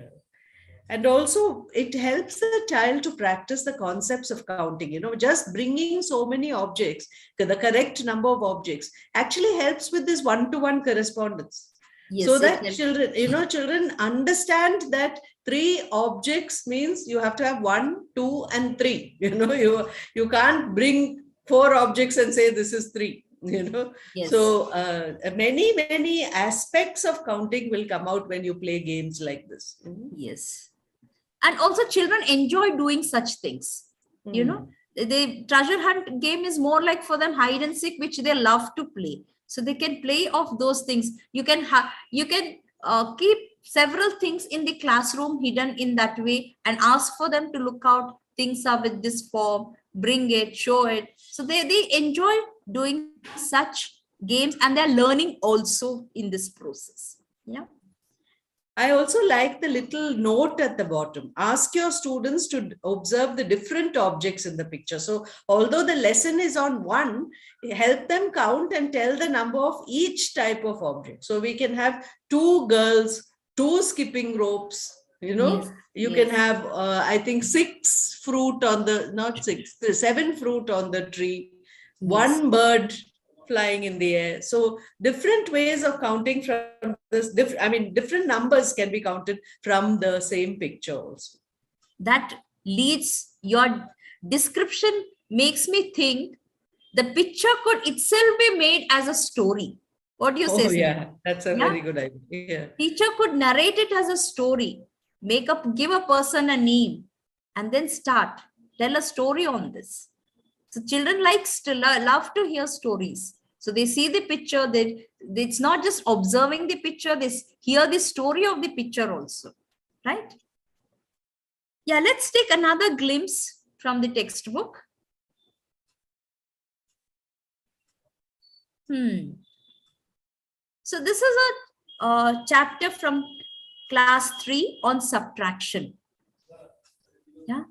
And also it helps the child to practice the concepts of counting, just bringing so many objects, the correct number of objects actually helps with this one-to-one correspondence. Yes, so that children understand that 3 objects means you have to have 1, 2, and 3. You can't bring 4 objects and say this is 3. Yes. So many aspects of counting will come out when you play games like this. Yes. And also children enjoy doing such things. The treasure hunt game is more like for them hide and seek, which they love to play. So they can play off those things. You can keep several things in the classroom hidden in that way and ask for them to look out. Things are with this form, bring it, show it. So they enjoy doing such games, and they're learning also in this process. Yeah. I also like the little note at the bottom. Ask your students to observe the different objects in the picture. So although the lesson is on 1, help them count and tell the number of each type of object. So we can have 2 girls, 2 skipping ropes, Yes. You can have, I think 6 fruit on the, not 6, 7 fruit on the tree, 1 bird flying in the air. So different ways of counting from this, different numbers can be counted from the same picture also. That leads, your description makes me think the picture could itself be made as a story. What do you say? Yeah, that's a very good idea. Yeah. Teacher could narrate it as a story, give a person a name, and then tell a story on this. So children love to hear stories. So they see the picture, it's not just observing the picture, they hear the story of the picture also, right? Yeah, let's take another glimpse from the textbook. So this is a chapter from class 3 on subtraction. Yeah.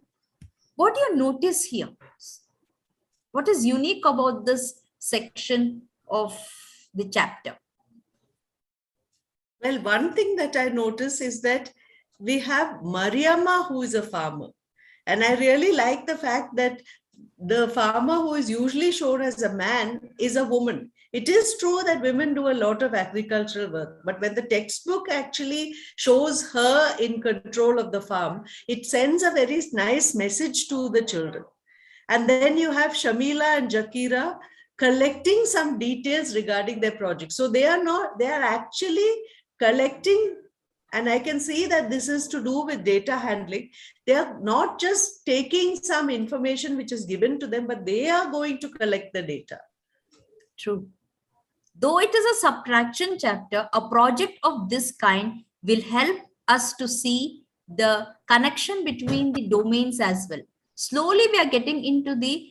What do you notice here? What is unique about this section of the chapter? Well, one thing that I notice is that we have Mariamma, who is a farmer. And I really like the fact that the farmer who is usually shown as a man is a woman. It is true that women do a lot of agricultural work, but when the textbook actually shows her in control of the farm, it sends a very nice message to the children. And then you have Shamila and Jakira collecting some details regarding their project. So they are actually collecting, and I can see that this is to do with data handling. They are not just taking some information which is given to them, but they are going to collect the data. True. Though it is a subtraction chapter, a project of this kind will help us to see the connection between the domains as well. Slowly we are getting into the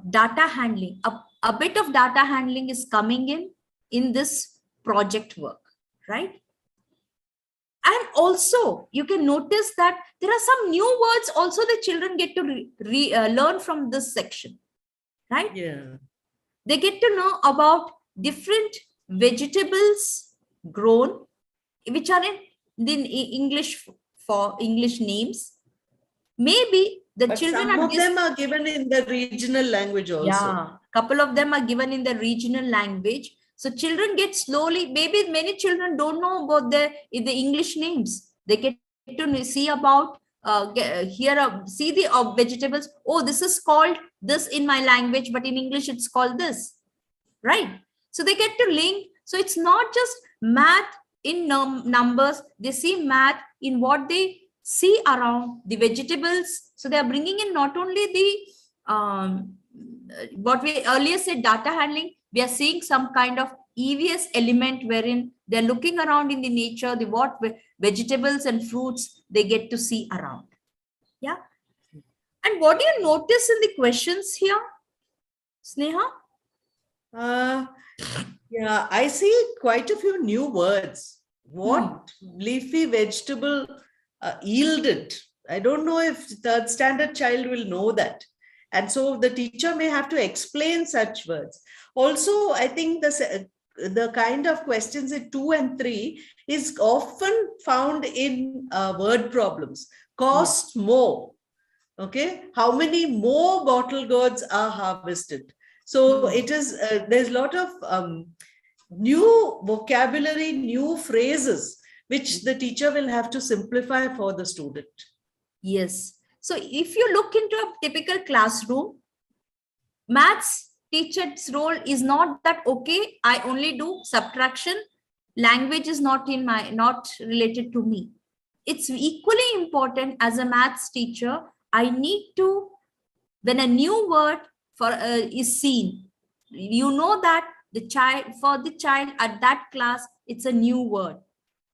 data handling. a bit of data handling is coming in this project work, right? And also you can notice that there are some new words also the children get to learn from this section, right? Yeah. They get to know about different vegetables grown, which are in English, for English names. Maybe the But children some are of them are given in the regional language also. yeah, couple of them are given in the regional language. So children get slowly, maybe many children don't know about the English names. They get to see about, see the vegetables. Oh, this is called this in my language, but in English it's called this, right? So they get to link. So it's not just math in numbers. They see math in what they see around the vegetables. So they are bringing in not only the what we earlier said, data handling. We are seeing some kind of EVS element wherein they're looking around in the nature, the what vegetables and fruits they get to see around. Yeah. And what do you notice in the questions here, Sneha? Yeah, I see quite a few new words. What leafy vegetable yielded? I don't know if third standard child will know that. And so the teacher may have to explain such words. Also, I think the kind of questions in 2 and 3 is often found in word problems. Cost more. Okay. How many more bottle gourds are harvested? So it is, there's a lot of new vocabulary, new phrases, which the teacher will have to simplify for the student. Yes. So if you look into a typical classroom, maths teacher's role is not that, okay, I only do subtraction. Language is not related to me. It's equally important as a maths teacher. I need to, when a new word is seen, you know that for the child at that class, it's a new word.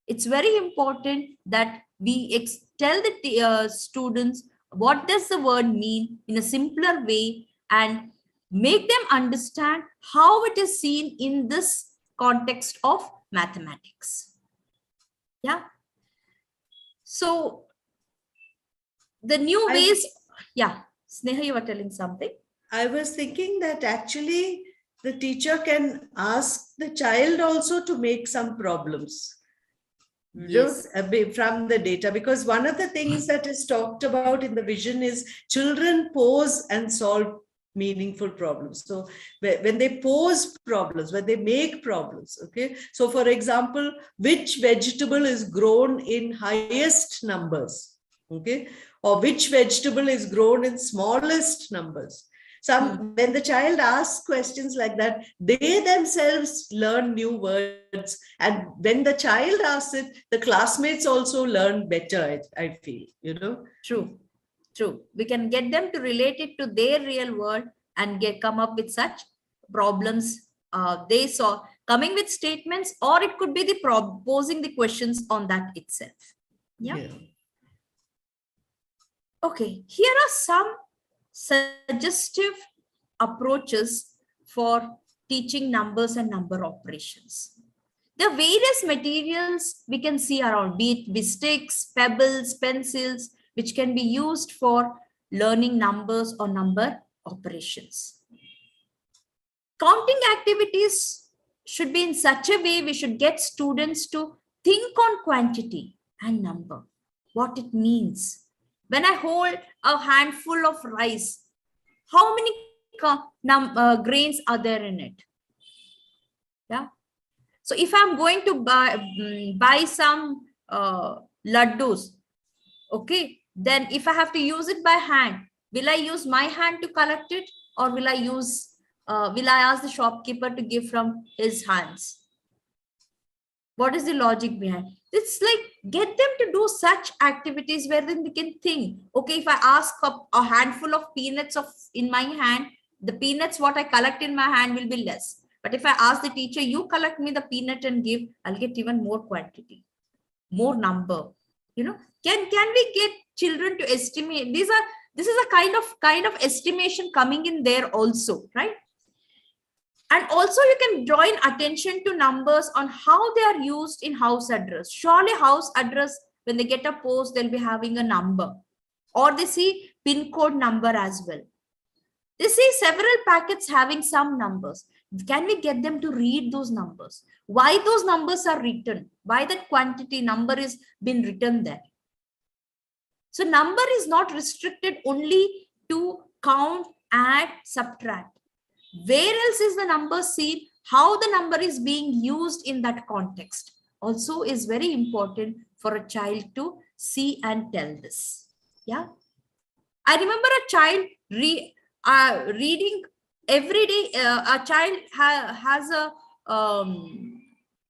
It's very important that we tell the students what does the word mean in a simpler way and make them understand how it is seen in this context of mathematics. Yeah. So the new ways, yeah, Sneha, you were telling something. I was thinking that actually the teacher can ask the child also to make some problems. Yes. From the data, because one of the things that is talked about in the vision is children pose and solve meaningful problems. So when they pose problems, when they make problems, okay. So for example, which vegetable is grown in highest numbers, okay, or which vegetable is grown in smallest numbers. When the child asks questions like that, they themselves learn new words. And when the child asks it, the classmates also learn better, I feel, you know. True. We can get them to relate it to their real world and come up with such problems they saw, coming with statements, or it could be the posing the questions on that itself. Yeah. Okay, here are some suggestive approaches for teaching numbers and number operations. There are various materials we can see around, be it sticks, pebbles, pencils, which can be used for learning numbers or number operations. Counting activities should be in such a way we should get students to think on quantity and number, what it means. When I hold a handful of rice, how many grains are there in it? Yeah. So if I'm going to buy some laddus, okay, then if I have to use it by hand, will I use my hand to collect it, or will I ask the shopkeeper to give from his hands? What is the logic behind? It's like, get them to do such activities where then they can think, okay, if I ask a handful of peanuts in my hand, the peanuts what I collect in my hand will be less. But if I ask the teacher, you collect me the peanut and give, I'll get even more quantity, more number. You know, can we get children to estimate? This is a kind of estimation coming in there also, right? And also you can draw in attention to numbers on how they are used in house address. Surely house address, when they get a post, they'll be having a number, or they see pin code number as well. They see several packets having some numbers. Can we get them to read those numbers? Why those numbers are written? Why that quantity number is been written there? So number is not restricted only to count, add, subtract. Where else is the number seen? How the number is being used in that context also is very important for a child to see and tell this. Yeah. I remember a child reading every day. A child has a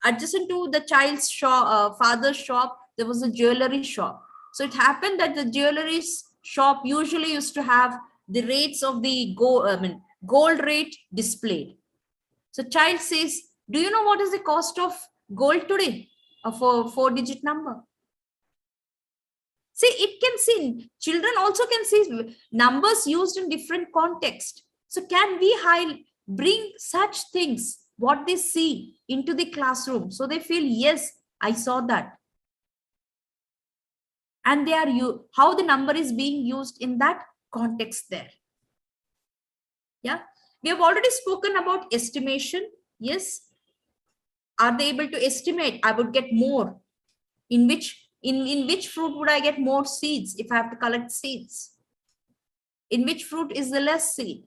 adjacent to the child's shop, father's shop, there was a jewelry shop. So it happened that the jewelry shop usually used to have the rates of the gold rate displayed. So child says, do you know what is the cost of gold today? For 4-digit number. See, it can see, children also can see numbers used in different context. So can we bring such things, what they see, into the classroom, so they feel, yes, I saw that. And they are how the number is being used in that context there. Yeah, we have already spoken about estimation. Yes, are they able to estimate? I would get more. In which fruit would I get more seeds if I have to collect seeds? In which fruit is the less seed?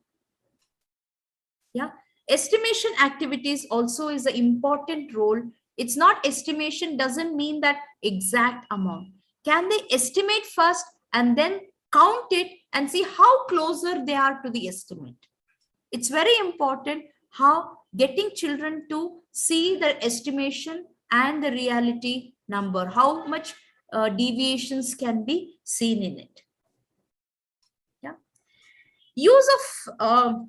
Yeah, estimation activities also is an important role. It's not estimation doesn't mean that exact amount. Can they estimate first and then count it and see how closer they are to the estimate? It's very important how getting children to see the estimation and the reality number, how much deviations can be seen in it. Yeah. Use of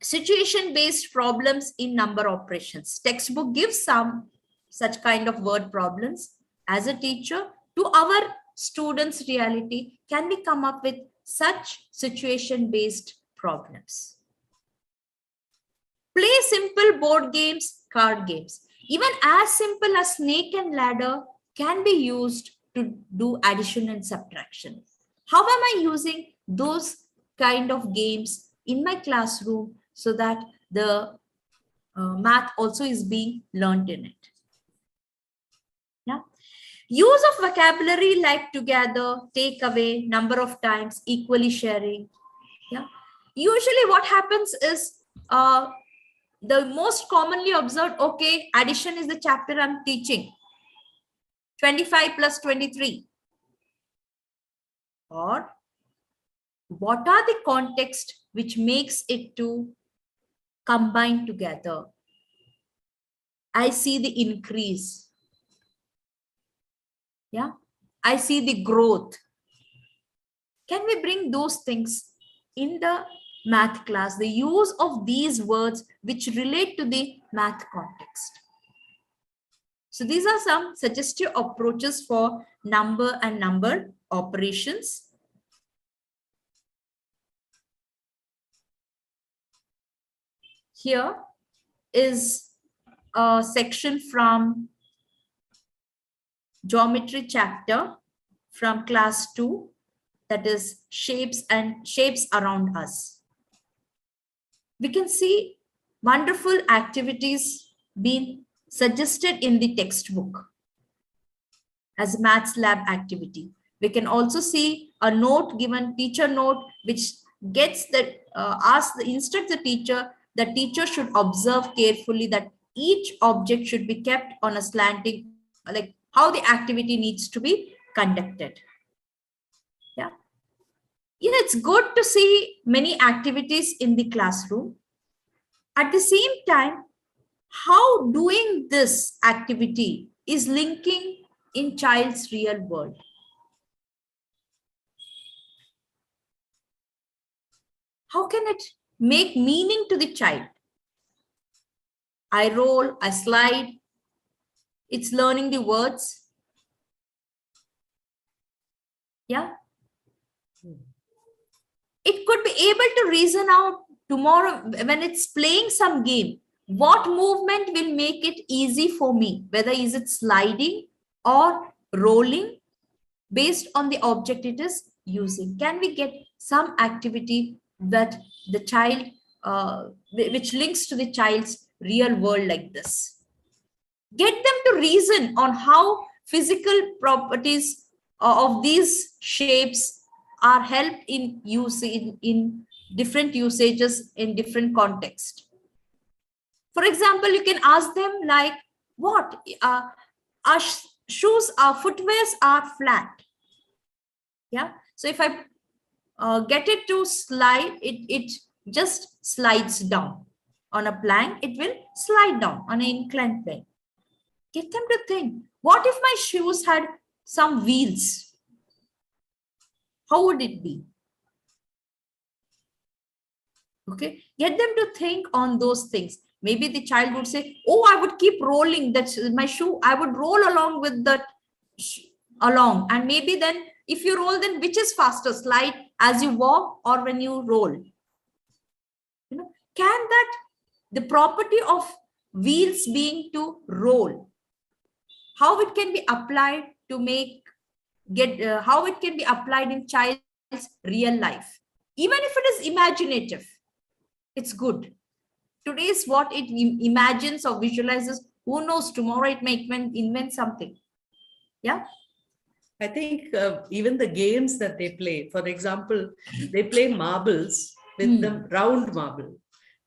situation-based problems in number operations. Textbook gives some such kind of word problems. As a teacher, to our students' reality, can we come up with such situation-based problems? Play simple board games, card games. Even as simple as snake and ladder can be used to do addition and subtraction. How am I using those kind of games in my classroom so that the math also is being learned in it? Yeah. Use of vocabulary like together, take away, number of times, equally sharing. Yeah. Usually what happens is the most commonly observed, okay, addition is the chapter I'm teaching. 25 plus 23. Or what are the context which makes it to combine together? I see the increase. Yeah. I see the growth. Can we bring those things in the math class? The use of these words which relate to the math context. So these are some suggestive approaches for number and number operations. Here is a section from geometry chapter from class 2, that is shapes and shapes around us. We can see wonderful activities being suggested in the textbook as a maths lab activity. We can also see a note given, teacher note, which gets the instructs the teacher should observe carefully that each object should be kept on a slanting, like how the activity needs to be conducted. Yeah. Yeah, it's good to see many activities in the classroom. At the same time, how doing this activity is linking in child's real world. How can it make meaning to the child? I roll, I slide. It's learning the words. Yeah. It could be able to reason out tomorrow when it's playing some game. what movement will make it easy for me? Whether is it sliding or rolling based on the object it is using. Can we get some activity that the child, which links to the child's real world like this? Get them to reason on how physical properties of these shapes are helped in using in different usages in different contexts. For example, you can ask them like, what our shoes, our footwears are flat. Yeah. So if I get it to slide, it just slides down. On a plank, it will slide down on an inclined plane. Get them to think, what if my shoes had some wheels? How would it be? Okay, get them to think on those things. Maybe the child would say, oh, I would keep rolling, that's my shoe, I would roll along with that along. And maybe then if you roll, then which is faster, slide as you walk or when you roll? You know, can that, the property of wheels being to roll, how it can be applied to make, how it can be applied in child's real life, even if it is imaginative, it's good. Today's what it imagines or visualizes, who knows, tomorrow it may invent something. Yeah. I think even the games that they play, for example, they play marbles with the round marble.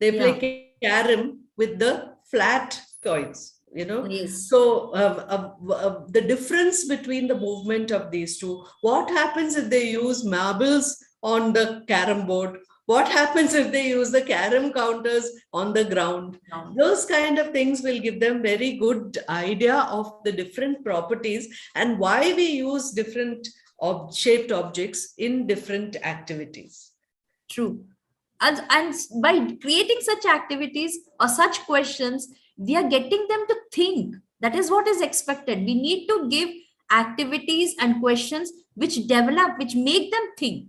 They play carom with the flat coins, you know. Yes. So the difference between the movement of these two, what happens if they use marbles on the carom board? What happens if they use the carom counters on the ground? Those kind of things will give them very good idea of the different properties and why we use different shaped objects in different activities. True. And by creating such activities or such questions, we are getting them to think. That is what is expected. We need to give activities and questions which develop, which make them think.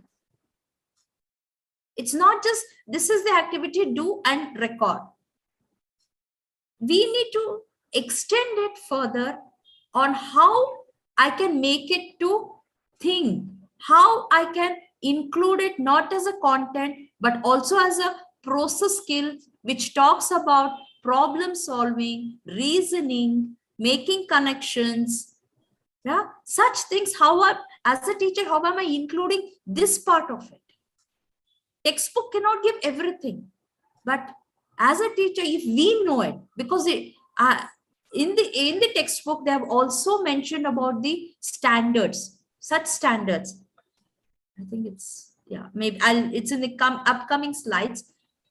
It's not just, this is the activity, do and record. We need to extend it further on how I can make it to think, how I can include it not as a content, but also as a process skill, which talks about problem solving, reasoning, making connections. Yeah, such things. How as a teacher, how am I including this part of it? Textbook cannot give everything, but as a teacher, if we know it, because in the textbook they have also mentioned about the standards, such standards. I think it's, yeah, maybe it's in the upcoming slides.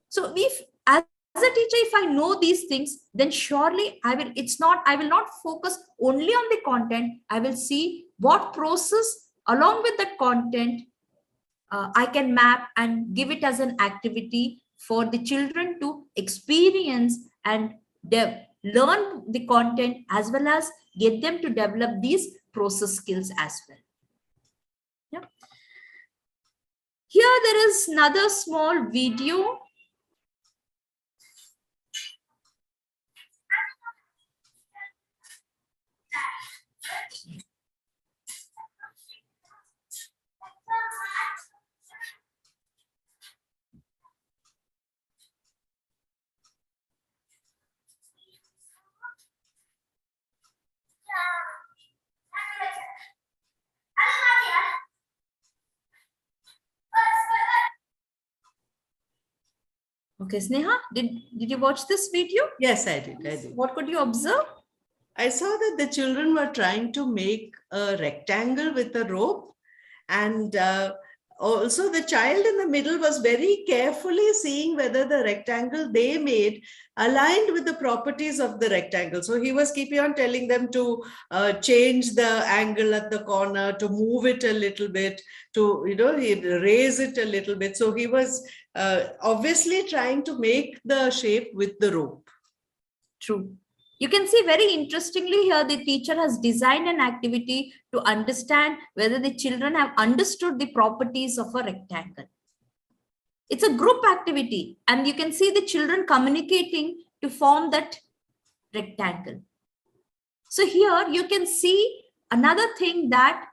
So if as a teacher, if I know these things, then surely I will not focus only on the content. I will see what process along with the content I can map and give it as an activity for the children to experience and learn the content, as well as get them to develop these process skills as well. Yeah. Here there is another small video. Okay, Sneha, did you watch this video? Yes, I did. What could you observe? I saw that the children were trying to make a rectangle with a rope, and also the child in the middle was very carefully seeing whether the rectangle they made aligned with the properties of the rectangle. So he was keeping on telling them to change the angle at the corner, to move it a little bit, to, raise it a little bit. So he was obviously trying to make the shape with the rope. True. You can see very interestingly here, the teacher has designed an activity to understand whether the children have understood the properties of a rectangle. It's a group activity, and you can see the children communicating to form that rectangle. So here you can see another thing, that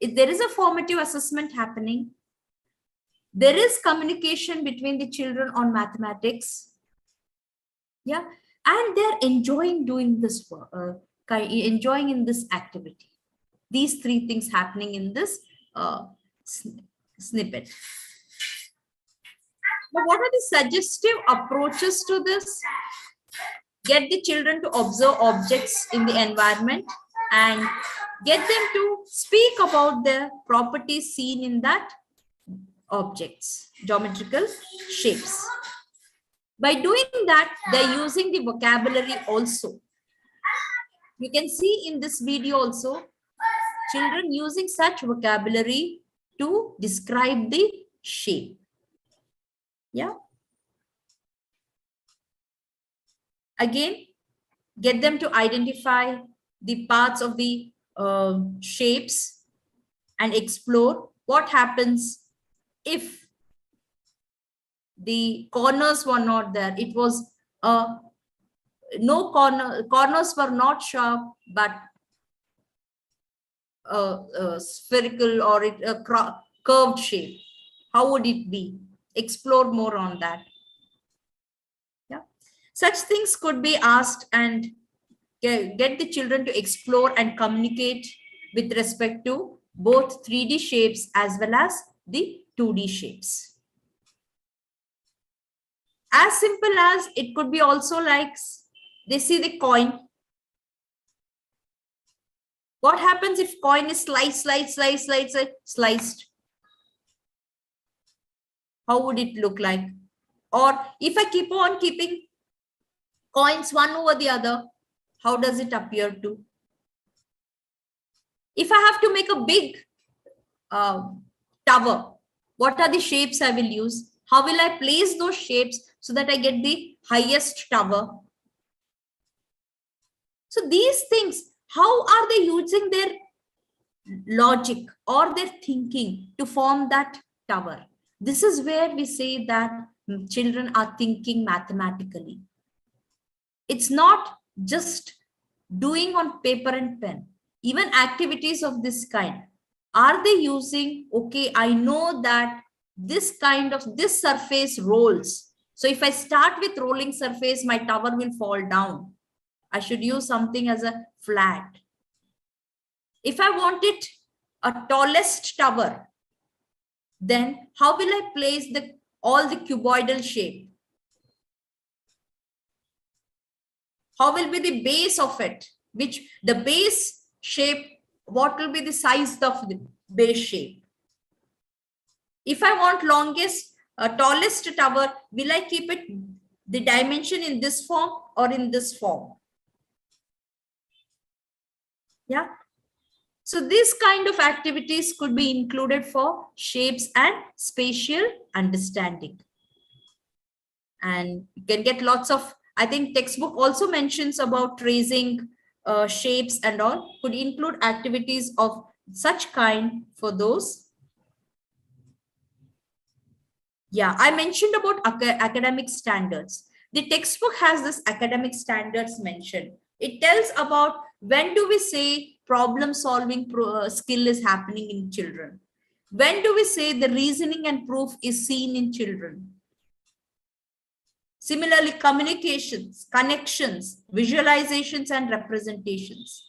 if there is a formative assessment happening, there is communication between the children on mathematics. Yeah, and they're enjoying doing this work, enjoying in this activity. These three things happening in this snippet. Now, what are the suggestive approaches to this? Get the children to observe objects in the environment and get them to speak about the properties seen in that objects, geometrical shapes. By doing that, they're using the vocabulary also. You can see in this video also, children using such vocabulary to describe the shape. Yeah. Again, get them to identify the parts of the shapes and explore what happens if the corners were not there. It was no corners were not sharp, but spherical or a curved shape. How would it be? Explore more on that. Yeah, such things could be asked and get the children to explore and communicate with respect to both 3D shapes as well as the 2D shapes. As simple as it could be also like they see the coin. What happens if coin is sliced? How would it look like? Or if I keep on keeping coins one over the other, how does it appear to? If I have to make a big tower, what are the shapes I will use? How will I place those shapes so that I get the highest tower? So these things, how are they using their logic or their thinking to form that tower? This is where we say that children are thinking mathematically. It's not just doing on paper and pen. Even activities of this kind, are they using, okay, I know that this surface rolls. So if I start with rolling surface, my tower will fall down. I should use something as a flat. If I want it a tallest tower, then how will I place all the cuboidal shape? How will be the base of it? Which the base shape, what will be the size of the base shape? If I want tallest tower, will I keep it the dimension in this form or in this form? Yeah. So this kind of activities could be included for shapes and spatial understanding. And you can get lots of, I think textbook also mentions about tracing shapes and all, could include activities of such kind for those. Yeah, I mentioned about academic standards. The textbook has this academic standards mentioned. It tells about when do we say problem solving skill is happening in children. When do we say the reasoning and proof is seen in children? Similarly, communications, connections, visualizations, and representations.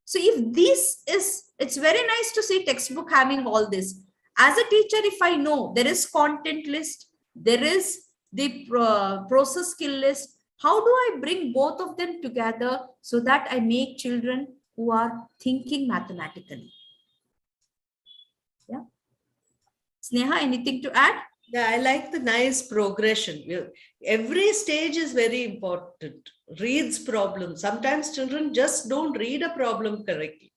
So if this is, it's very nice to see textbook having all this. As a teacher, if I know there is content list, there is the process skill list, how do I bring both of them together so that I make children who are thinking mathematically? Yeah. Sneha, anything to add? Yeah, I like the nice progression. Every stage is very important. Reads problems. Sometimes children just don't read a problem correctly.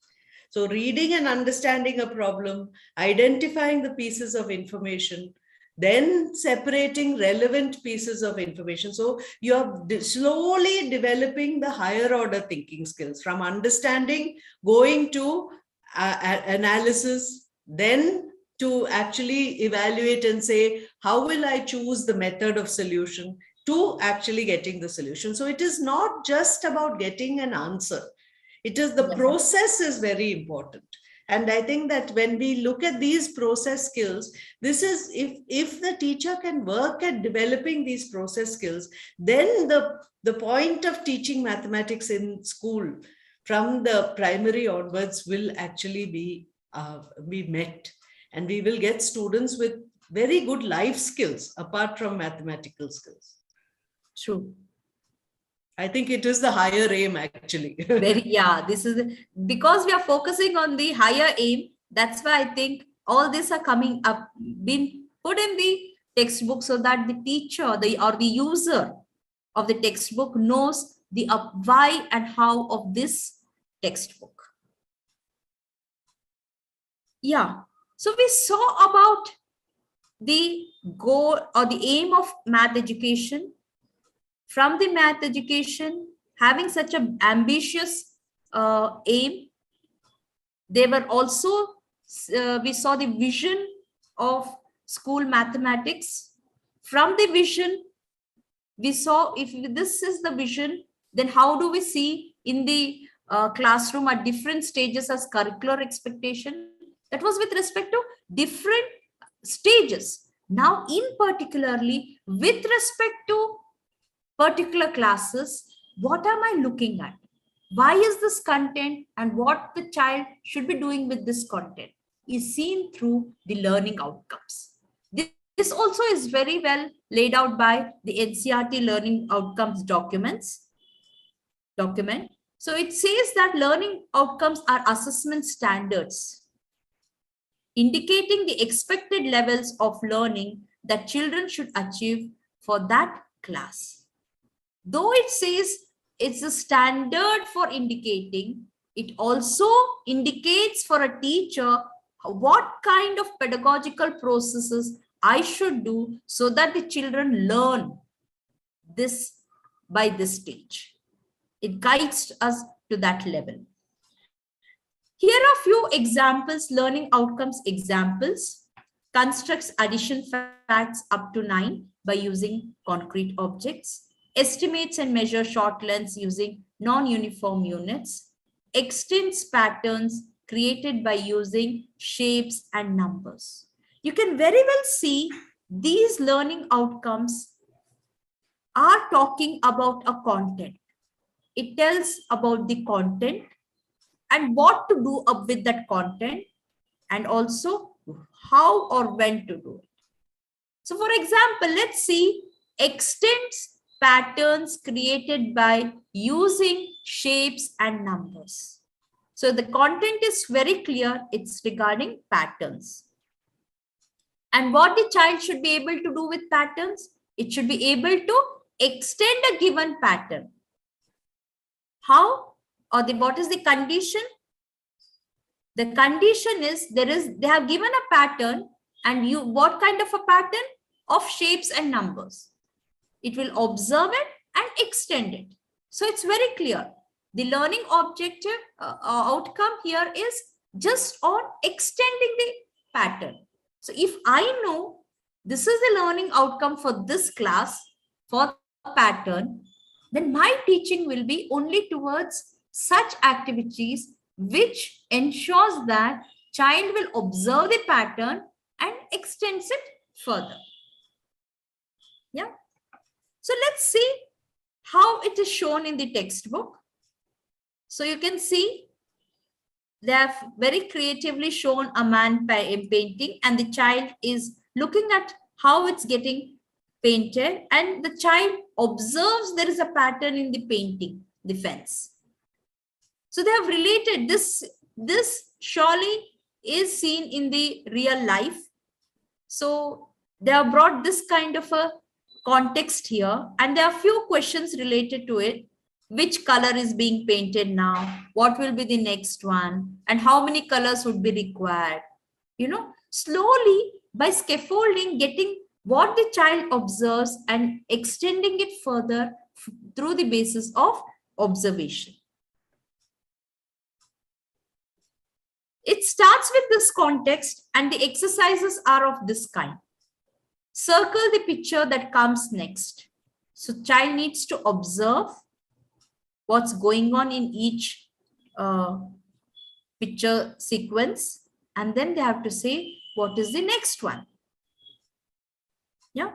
So reading and understanding a problem, identifying the pieces of information, then separating relevant pieces of information. So you are slowly developing the higher order thinking skills from understanding, going to analysis, then to actually evaluate and say, how will I choose the method of solution? to actually getting the solution. So it is not just about getting an answer. It is the process is very important. And I think that when we look at these process skills, this is if the teacher can work at developing these process skills, then the point of teaching mathematics in school from the primary onwards will actually be met. And we will get students with very good life skills apart from mathematical skills. True. I think it is the higher aim actually. This is because we are focusing on the higher aim. That's why I think all this are coming up, been put in the textbook so that the teacher or the user of the textbook knows the why and how of this textbook. Yeah. So we saw about the goal or the aim of math education. From the math education, having such an ambitious aim, they were also, we saw the vision of school mathematics. From the vision, we saw if this is the vision, then how do we see in the classroom at different stages as curricular expectation? That was with respect to different stages. Now, in particularly with respect to particular classes, what am I looking at? Why is this content and what the child should be doing with this content is seen through the learning outcomes. This also is very well laid out by the NCERT learning outcomes document. So it says that learning outcomes are assessment standards indicating the expected levels of learning that children should achieve for that class. Though it says it's a standard for indicating, it also indicates for a teacher what kind of pedagogical processes I should do so that the children learn this by this stage. It guides us to that level. Here are a few examples, learning outcomes examples. Constructs addition facts up to 9 by using concrete objects. Estimates and measure short lengths using non-uniform units. Extends patterns created by using shapes and numbers. You can very well see these learning outcomes are talking about a content. It tells about the content and what to do up with that content and also how or when to do it. So for example, let's see extends patterns created by using shapes and numbers. So the content is very clear. It's regarding patterns. And what the child should be able to do with patterns? It should be able to extend a given pattern. How? Or what is the condition? The condition is they have given a pattern, and what kind of a pattern? Of shapes and numbers. It will observe it and extend it. So it's very clear. The learning objective outcome here is just on extending the pattern. So if I know this is the learning outcome for this class, for a pattern, then my teaching will be only towards such activities which ensures that child will observe the pattern and extends it further. Yeah. So let's see how it is shown in the textbook. So you can see they have very creatively shown a man painting, and the child is looking at how it's getting painted, and the child observes there is a pattern in the painting, the fence. So they have related this surely is seen in the real life. So they have brought this kind of a context here, and there are few questions related to it. Which color is being painted now? What will be the next one? And how many colors would be required? You know, slowly by scaffolding, getting what the child observes and extending it further through the basis of observation. It starts with this context, and the exercises are of this kind. Circle the picture that comes next. So child needs to observe what's going on in each picture sequence, and then they have to say what is the next one. Yeah.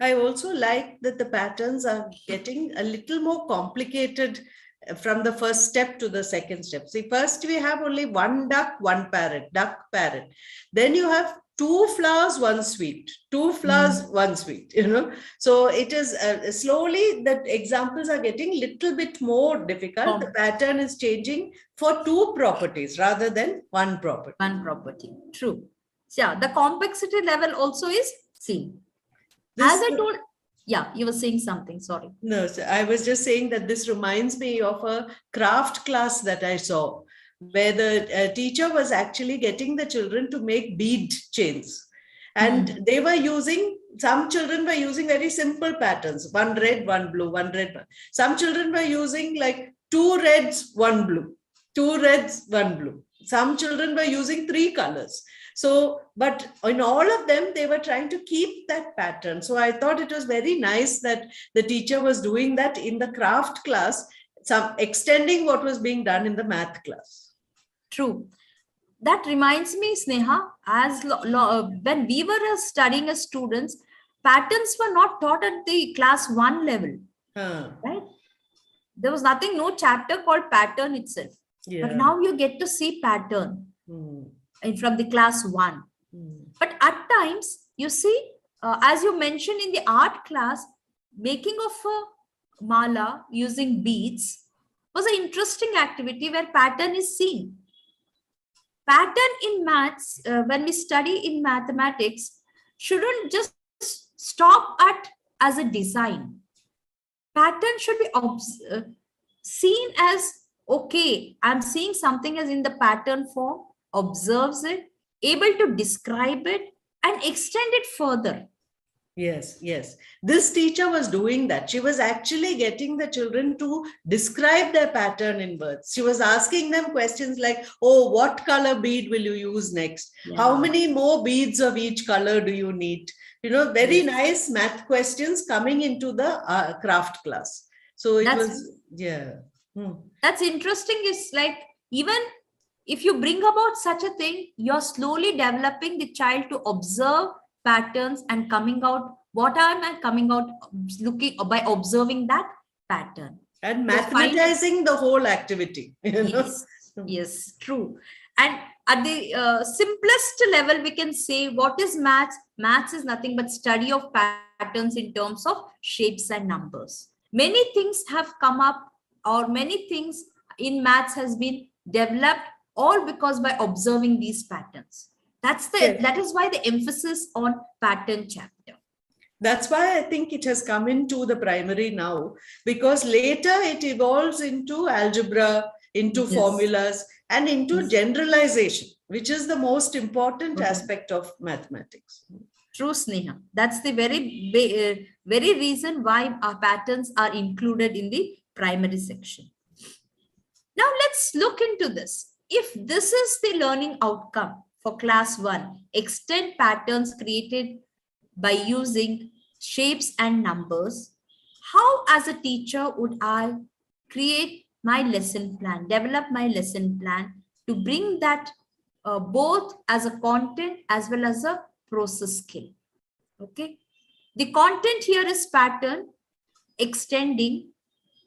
I also like that the patterns are getting a little more complicated from the first step to the second step. See, first we have only one duck, one parrot, duck, parrot. Then you have two flowers, one sweet, two flowers, one sweet, So it is slowly that examples are getting little bit more difficult. The pattern is changing for two properties rather than one property. One property, true. So yeah, the complexity level also is seen. This, as I told, yeah, you were saying something, sorry. No, so I was just saying that this reminds me of a craft class that I saw, where the teacher was actually getting the children to make bead chains. And they were using, some children were using very simple patterns, one red, one blue, one red. One. Some children were using like two reds, one blue, two reds, one blue. Some children were using three colors. So, but in all of them, they were trying to keep that pattern. So I thought it was very nice that the teacher was doing that in the craft class, some extending what was being done in the math class. True. That reminds me, Sneha, as when we were studying as students, patterns were not taught at the class 1 level, right? There was nothing, no chapter called pattern itself. Yeah. But now you get to see pattern. From the class 1. But at times, you see, as you mentioned in the art class, making of a mala using beads was an interesting activity where pattern is seen. Pattern in maths, when we study in mathematics, shouldn't just stop at as a design. Pattern should be seen as, okay, I'm seeing something as in the pattern form, observes it, able to describe it and extend it further. Yes, yes. This teacher was doing that. She was actually getting the children to describe their pattern in words. She was asking them questions like, oh, what color bead will you use next? Yeah. How many more beads of each color do you need? Very nice math questions coming into the craft class. So it was, yeah. That's interesting. It's like, even if you bring about such a thing, you're slowly developing the child to observe patterns and coming out, what am I coming out looking by observing that pattern. And mathematizing the whole activity. Yes, yes, true. And at the simplest level, we can say, what is maths? Maths is nothing but study of patterns in terms of shapes and numbers. Many things have come up, or many things in maths has been developed, all because by observing these patterns. That is why the emphasis on pattern chapter. That's why I think it has come into the primary now, because later it evolves into algebra, into formulas, and into generalization, which is the most important aspect of mathematics. True, Sneha. That's the very reason why our patterns are included in the primary section. Now let's look into this. If this is the learning outcome for class 1, extend patterns created by using shapes and numbers, how as a teacher would I create my lesson plan, develop my lesson plan to bring that both as a content as well as a process skill? Okay. The content here is pattern, extending.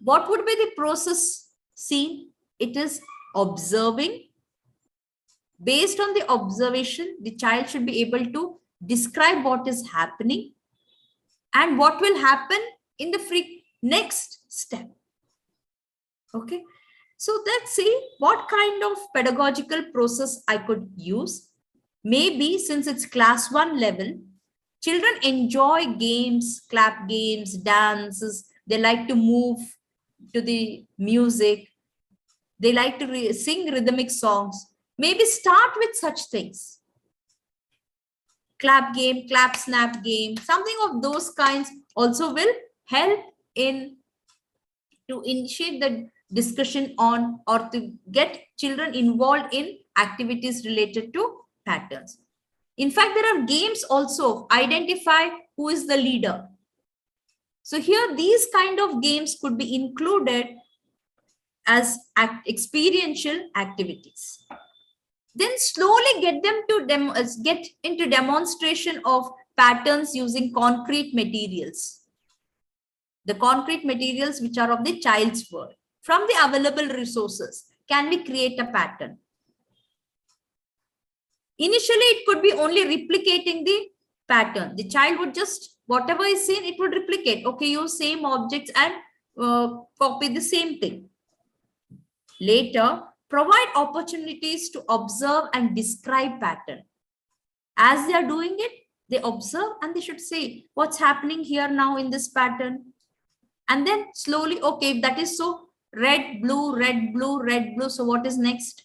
What would be the process seen? It is observing. Based on the observation, the child should be able to describe what is happening and what will happen in the next step. Okay. So let's see what kind of pedagogical process I could use. Maybe since it's class 1 level, children enjoy games, clap games, dances. They like to move to the music. They like to sing rhythmic songs. Maybe start with such things. Clap game, clap snap game, something of those kinds also will help to initiate the discussion on, or to get children involved in activities related to patterns. In fact, there are games also. Identify who is the leader. So here, these kind of games could be included as experiential activities. Then slowly get them to get into demonstration of patterns using concrete materials. The concrete materials which are of the child's world. From the available resources, can we create a pattern? Initially, it could be only replicating the pattern. The child would just, whatever is seen, it would replicate. Okay, use same objects and copy the same thing. Later, provide opportunities to observe and describe pattern. As they are doing it, they observe and they should say, what's happening here now in this pattern? And then slowly, okay, if that is so, red, blue, red, blue, red, blue. So what is next?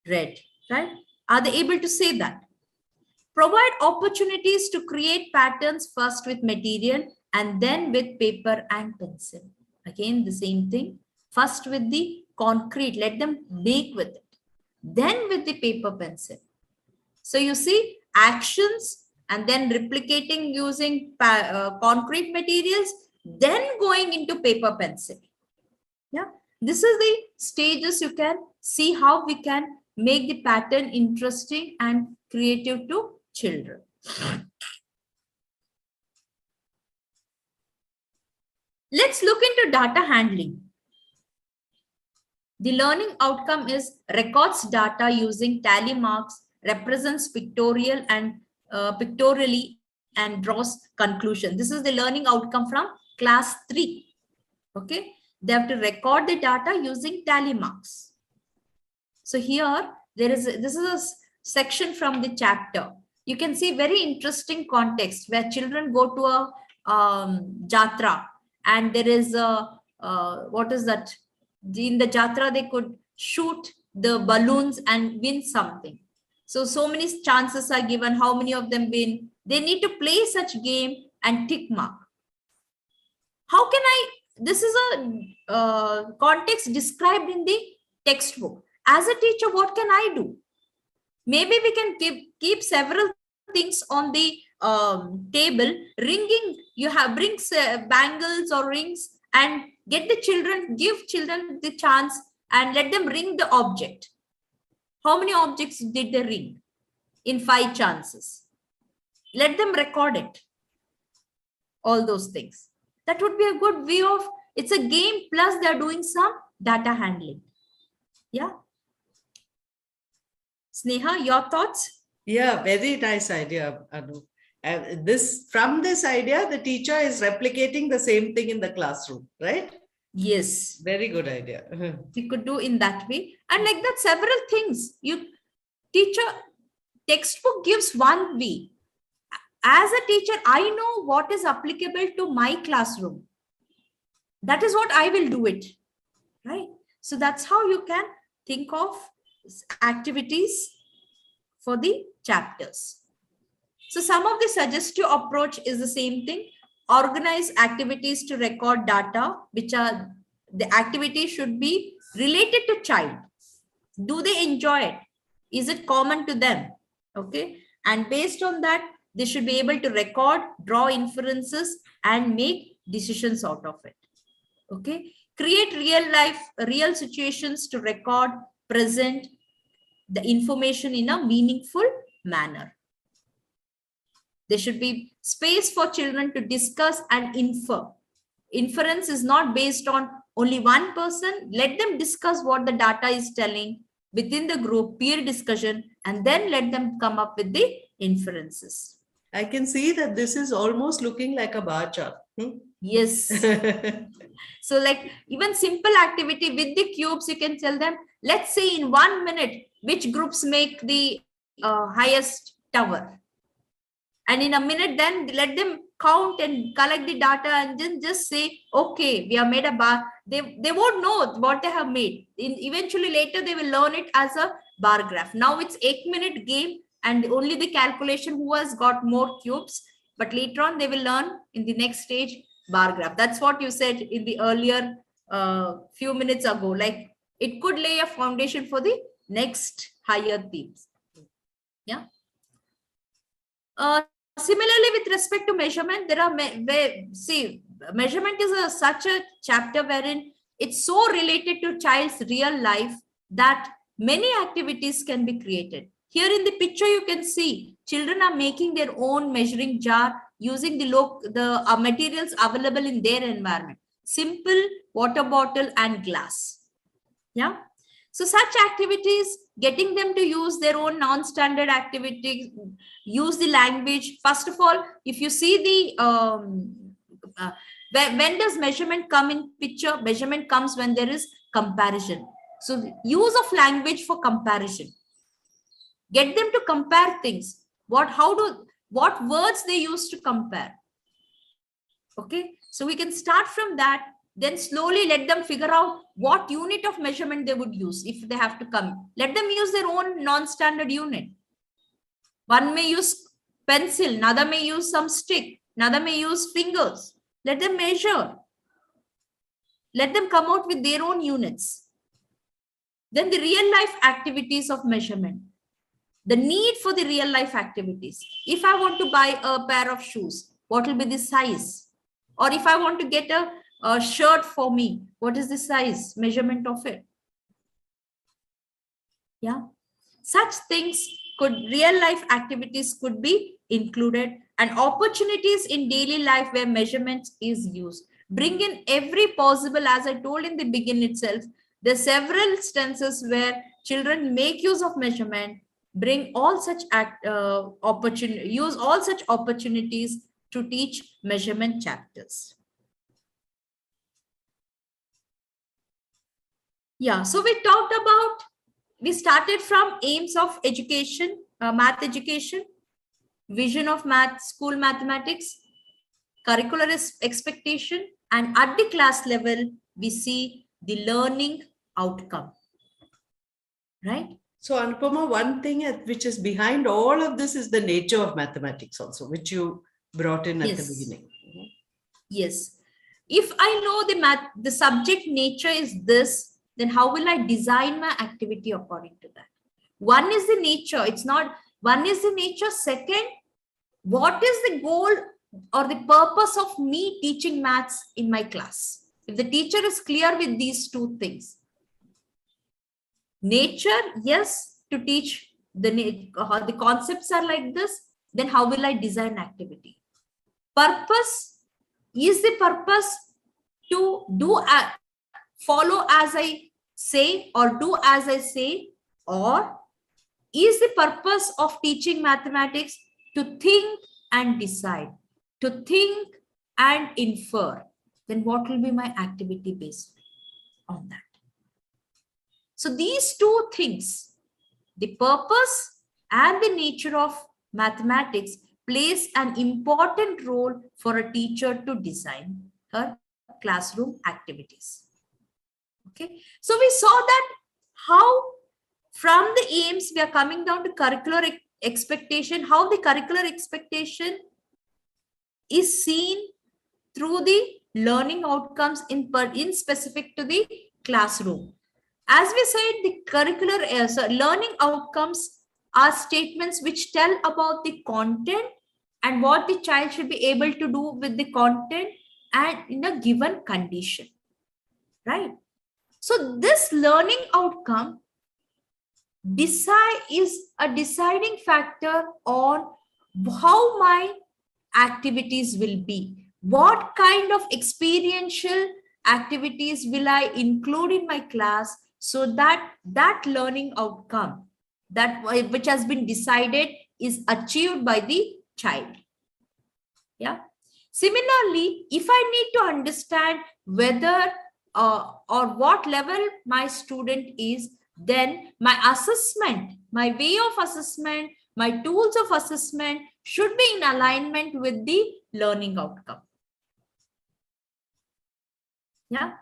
Red, right? Are they able to say that? Provide opportunities to create patterns first with material and then with paper and pencil. Again, the same thing. First with the concrete, let them make with it. Then with the paper pencil. So you see actions and then replicating using concrete materials, then going into paper pencil. Yeah, this is the stages you can see how we can make the pattern interesting and creative to children. Let's look into data handling. The learning outcome is records data using tally marks, represents pictorially and draws conclusion. This is the learning outcome from class 3. Okay, they have to record the data using tally marks. So here this is a section from the chapter. You can see very interesting context where children go to a jatra and there is a what is that? In the jatra they could shoot the balloons and win something. So many chances are given. How many of them win? They need to play such game and tick mark. How can I? This is a context described in the textbook. As a teacher, what can I do? Maybe we can keep several things on the table. Ringing, you have brings bangles or rings and get the children, give children the chance and let them ring the object. How many objects did they ring? In 5 chances. Let them record it. All those things. That would be a good way of, it's a game plus they're doing some data handling. Yeah. Sneha, your thoughts? Yeah, very nice idea, Anu. From this idea, the teacher is replicating the same thing in the classroom, right? Yes. Very good idea. We could do in that way. And like that, several things. Textbook gives one way. As a teacher, I know what is applicable to my classroom. That is what I will do it, right? So that's how you can think of activities for the chapters. So some of the suggestive approach is the same thing. Organize activities to record data, which are the activity should be related to child. Do they enjoy it? Is it common to them? Okay. And based on that, they should be able to record, draw inferences, and make decisions out of it. Okay. Create real situations to record, present the information in a meaningful manner. There should be space for children to discuss and infer. Inference is not based on only one person. Let them discuss what the data is telling within the group, peer discussion, and then let them come up with the inferences. I can see that this is almost looking like a bar chart. Yes. So like even simple activity with the cubes, you can tell them, let's say in 1 minute, which groups make the highest tower. And in a minute, then let them count and collect the data and then just say, okay, we have made a bar. They won't know what they have made. Eventually later, they will learn it as a bar graph. Now it's 8-minute game and only the calculation who has got more cubes. But later on, they will learn in the next stage bar graph. That's what you said in the earlier few minutes ago. Like it could lay a foundation for the next higher themes. Yeah. Similarly, with respect to measurement, there are, measurement is such a chapter wherein it's so related to child's real life that many activities can be created. Here in the picture, you can see children are making their own measuring jar using the materials available in their environment. Simple water bottle and glass. Yeah. So such activities, getting them to use their own non-standard activities, use the language. First of all, if you see the, when does measurement come in picture? Measurement comes when there is comparison. So the use of language for comparison. Get them to compare things. What words they use to compare. Okay. So we can start from that. Then slowly let them figure out what unit of measurement they would use if they have to come. Let them use their own non-standard unit. One may use pencil, another may use some stick, another may use fingers. Let them measure. Let them come out with their own units. Then the real life activities of measurement. The need for the real life activities. If I want to buy a pair of shoes, what will be the size? Or if I want to get a shirt for me, what is the size, measurement of it? Yeah, such things real life activities could be included, and opportunities in daily life where measurements is used. Bring in every possible, as I told in the beginning itself, there are several instances where children make use of measurement, bring all such use all such opportunities to teach measurement chapters. Yeah, so we started from aims of education, math education, vision of math, school mathematics, curricular expectation, and at the class level, we see the learning outcome, right? So Anupama, one thing which is behind all of this is the nature of mathematics also, which you brought in at the beginning. Yes. If I know the subject nature is this, then how will I design my activity according to that? One is the nature. One is the nature. Second, what is the goal or the purpose of me teaching maths in my class? If the teacher is clear with these two things, nature, yes, to teach the concepts are like this, then how will I design activity? Purpose, is the purpose to follow as I say or do as I say, or is the purpose of teaching mathematics to think and decide, to think and infer? Then what will be my activity based on that? So these two things, the purpose and the nature of mathematics, plays an important role for a teacher to design her classroom activities. Okay, so we saw that how from the aims we are coming down to curricular expectation, how the curricular expectation is seen through the learning outcomes in specific to the classroom. As we said, the curricular learning outcomes are statements which tell about the content and what the child should be able to do with the content and in a given condition, right? So this learning outcome is a deciding factor on how my activities will be. What kind of experiential activities will I include in my class so that that learning outcome which has been decided is achieved by the child. Yeah. Similarly, if I need to understand whether or what level my student is, then my assessment, my way of assessment, my tools of assessment should be in alignment with the learning outcome. Yeah.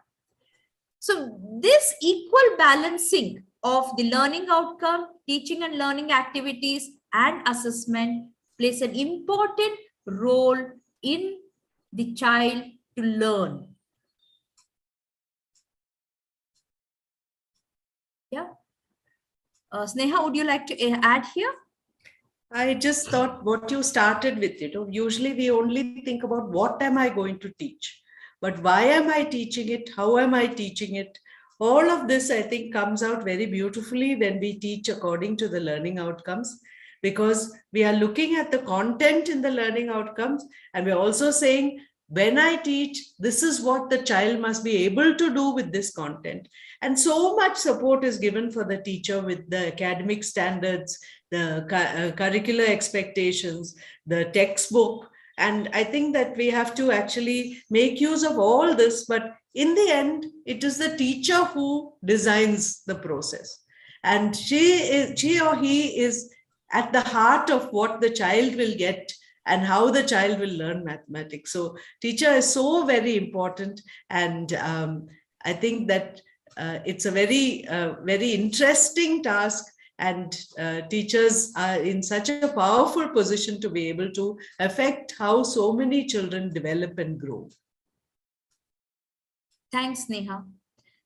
So this equal balancing of the learning outcome, teaching and learning activities, and assessment plays an important role in the child to learn. Yeah. Sneha, would you like to add here? I just thought what you started with, usually we only think about what am I going to teach, but why am I teaching it? How am I teaching it? All of this, I think, comes out very beautifully when we teach according to the learning outcomes, because we are looking at the content in the learning outcomes, and we're also saying, when I teach, this is what the child must be able to do with this content. And so much support is given for the teacher with the academic standards, the curricular expectations, the textbook. And I think that we have to actually make use of all this, but in the end, it is the teacher who designs the process. And she or he is at the heart of what the child will get and how the child will learn mathematics. So teacher is so very important. And I think that it's a very, very interesting task. And teachers are in such a powerful position to be able to affect how so many children develop and grow. Thanks, Neha.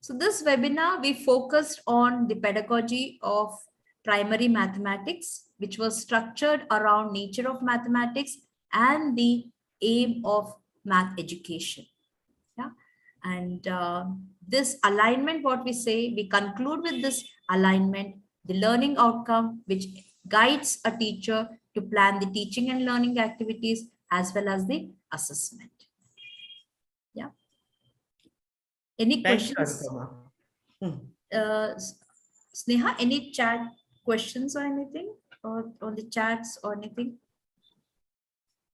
So this webinar, we focused on the pedagogy of primary mathematics, which was structured around nature of mathematics and the aim of math education. Yeah. And this alignment, what we say, we conclude with this alignment, the learning outcome, which guides a teacher to plan the teaching and learning activities as well as the assessment. Yeah. Any questions? Sneha, any chat questions or anything, or on the chats or anything?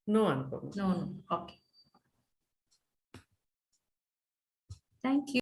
No, Anupama. No. Okay. Thank you.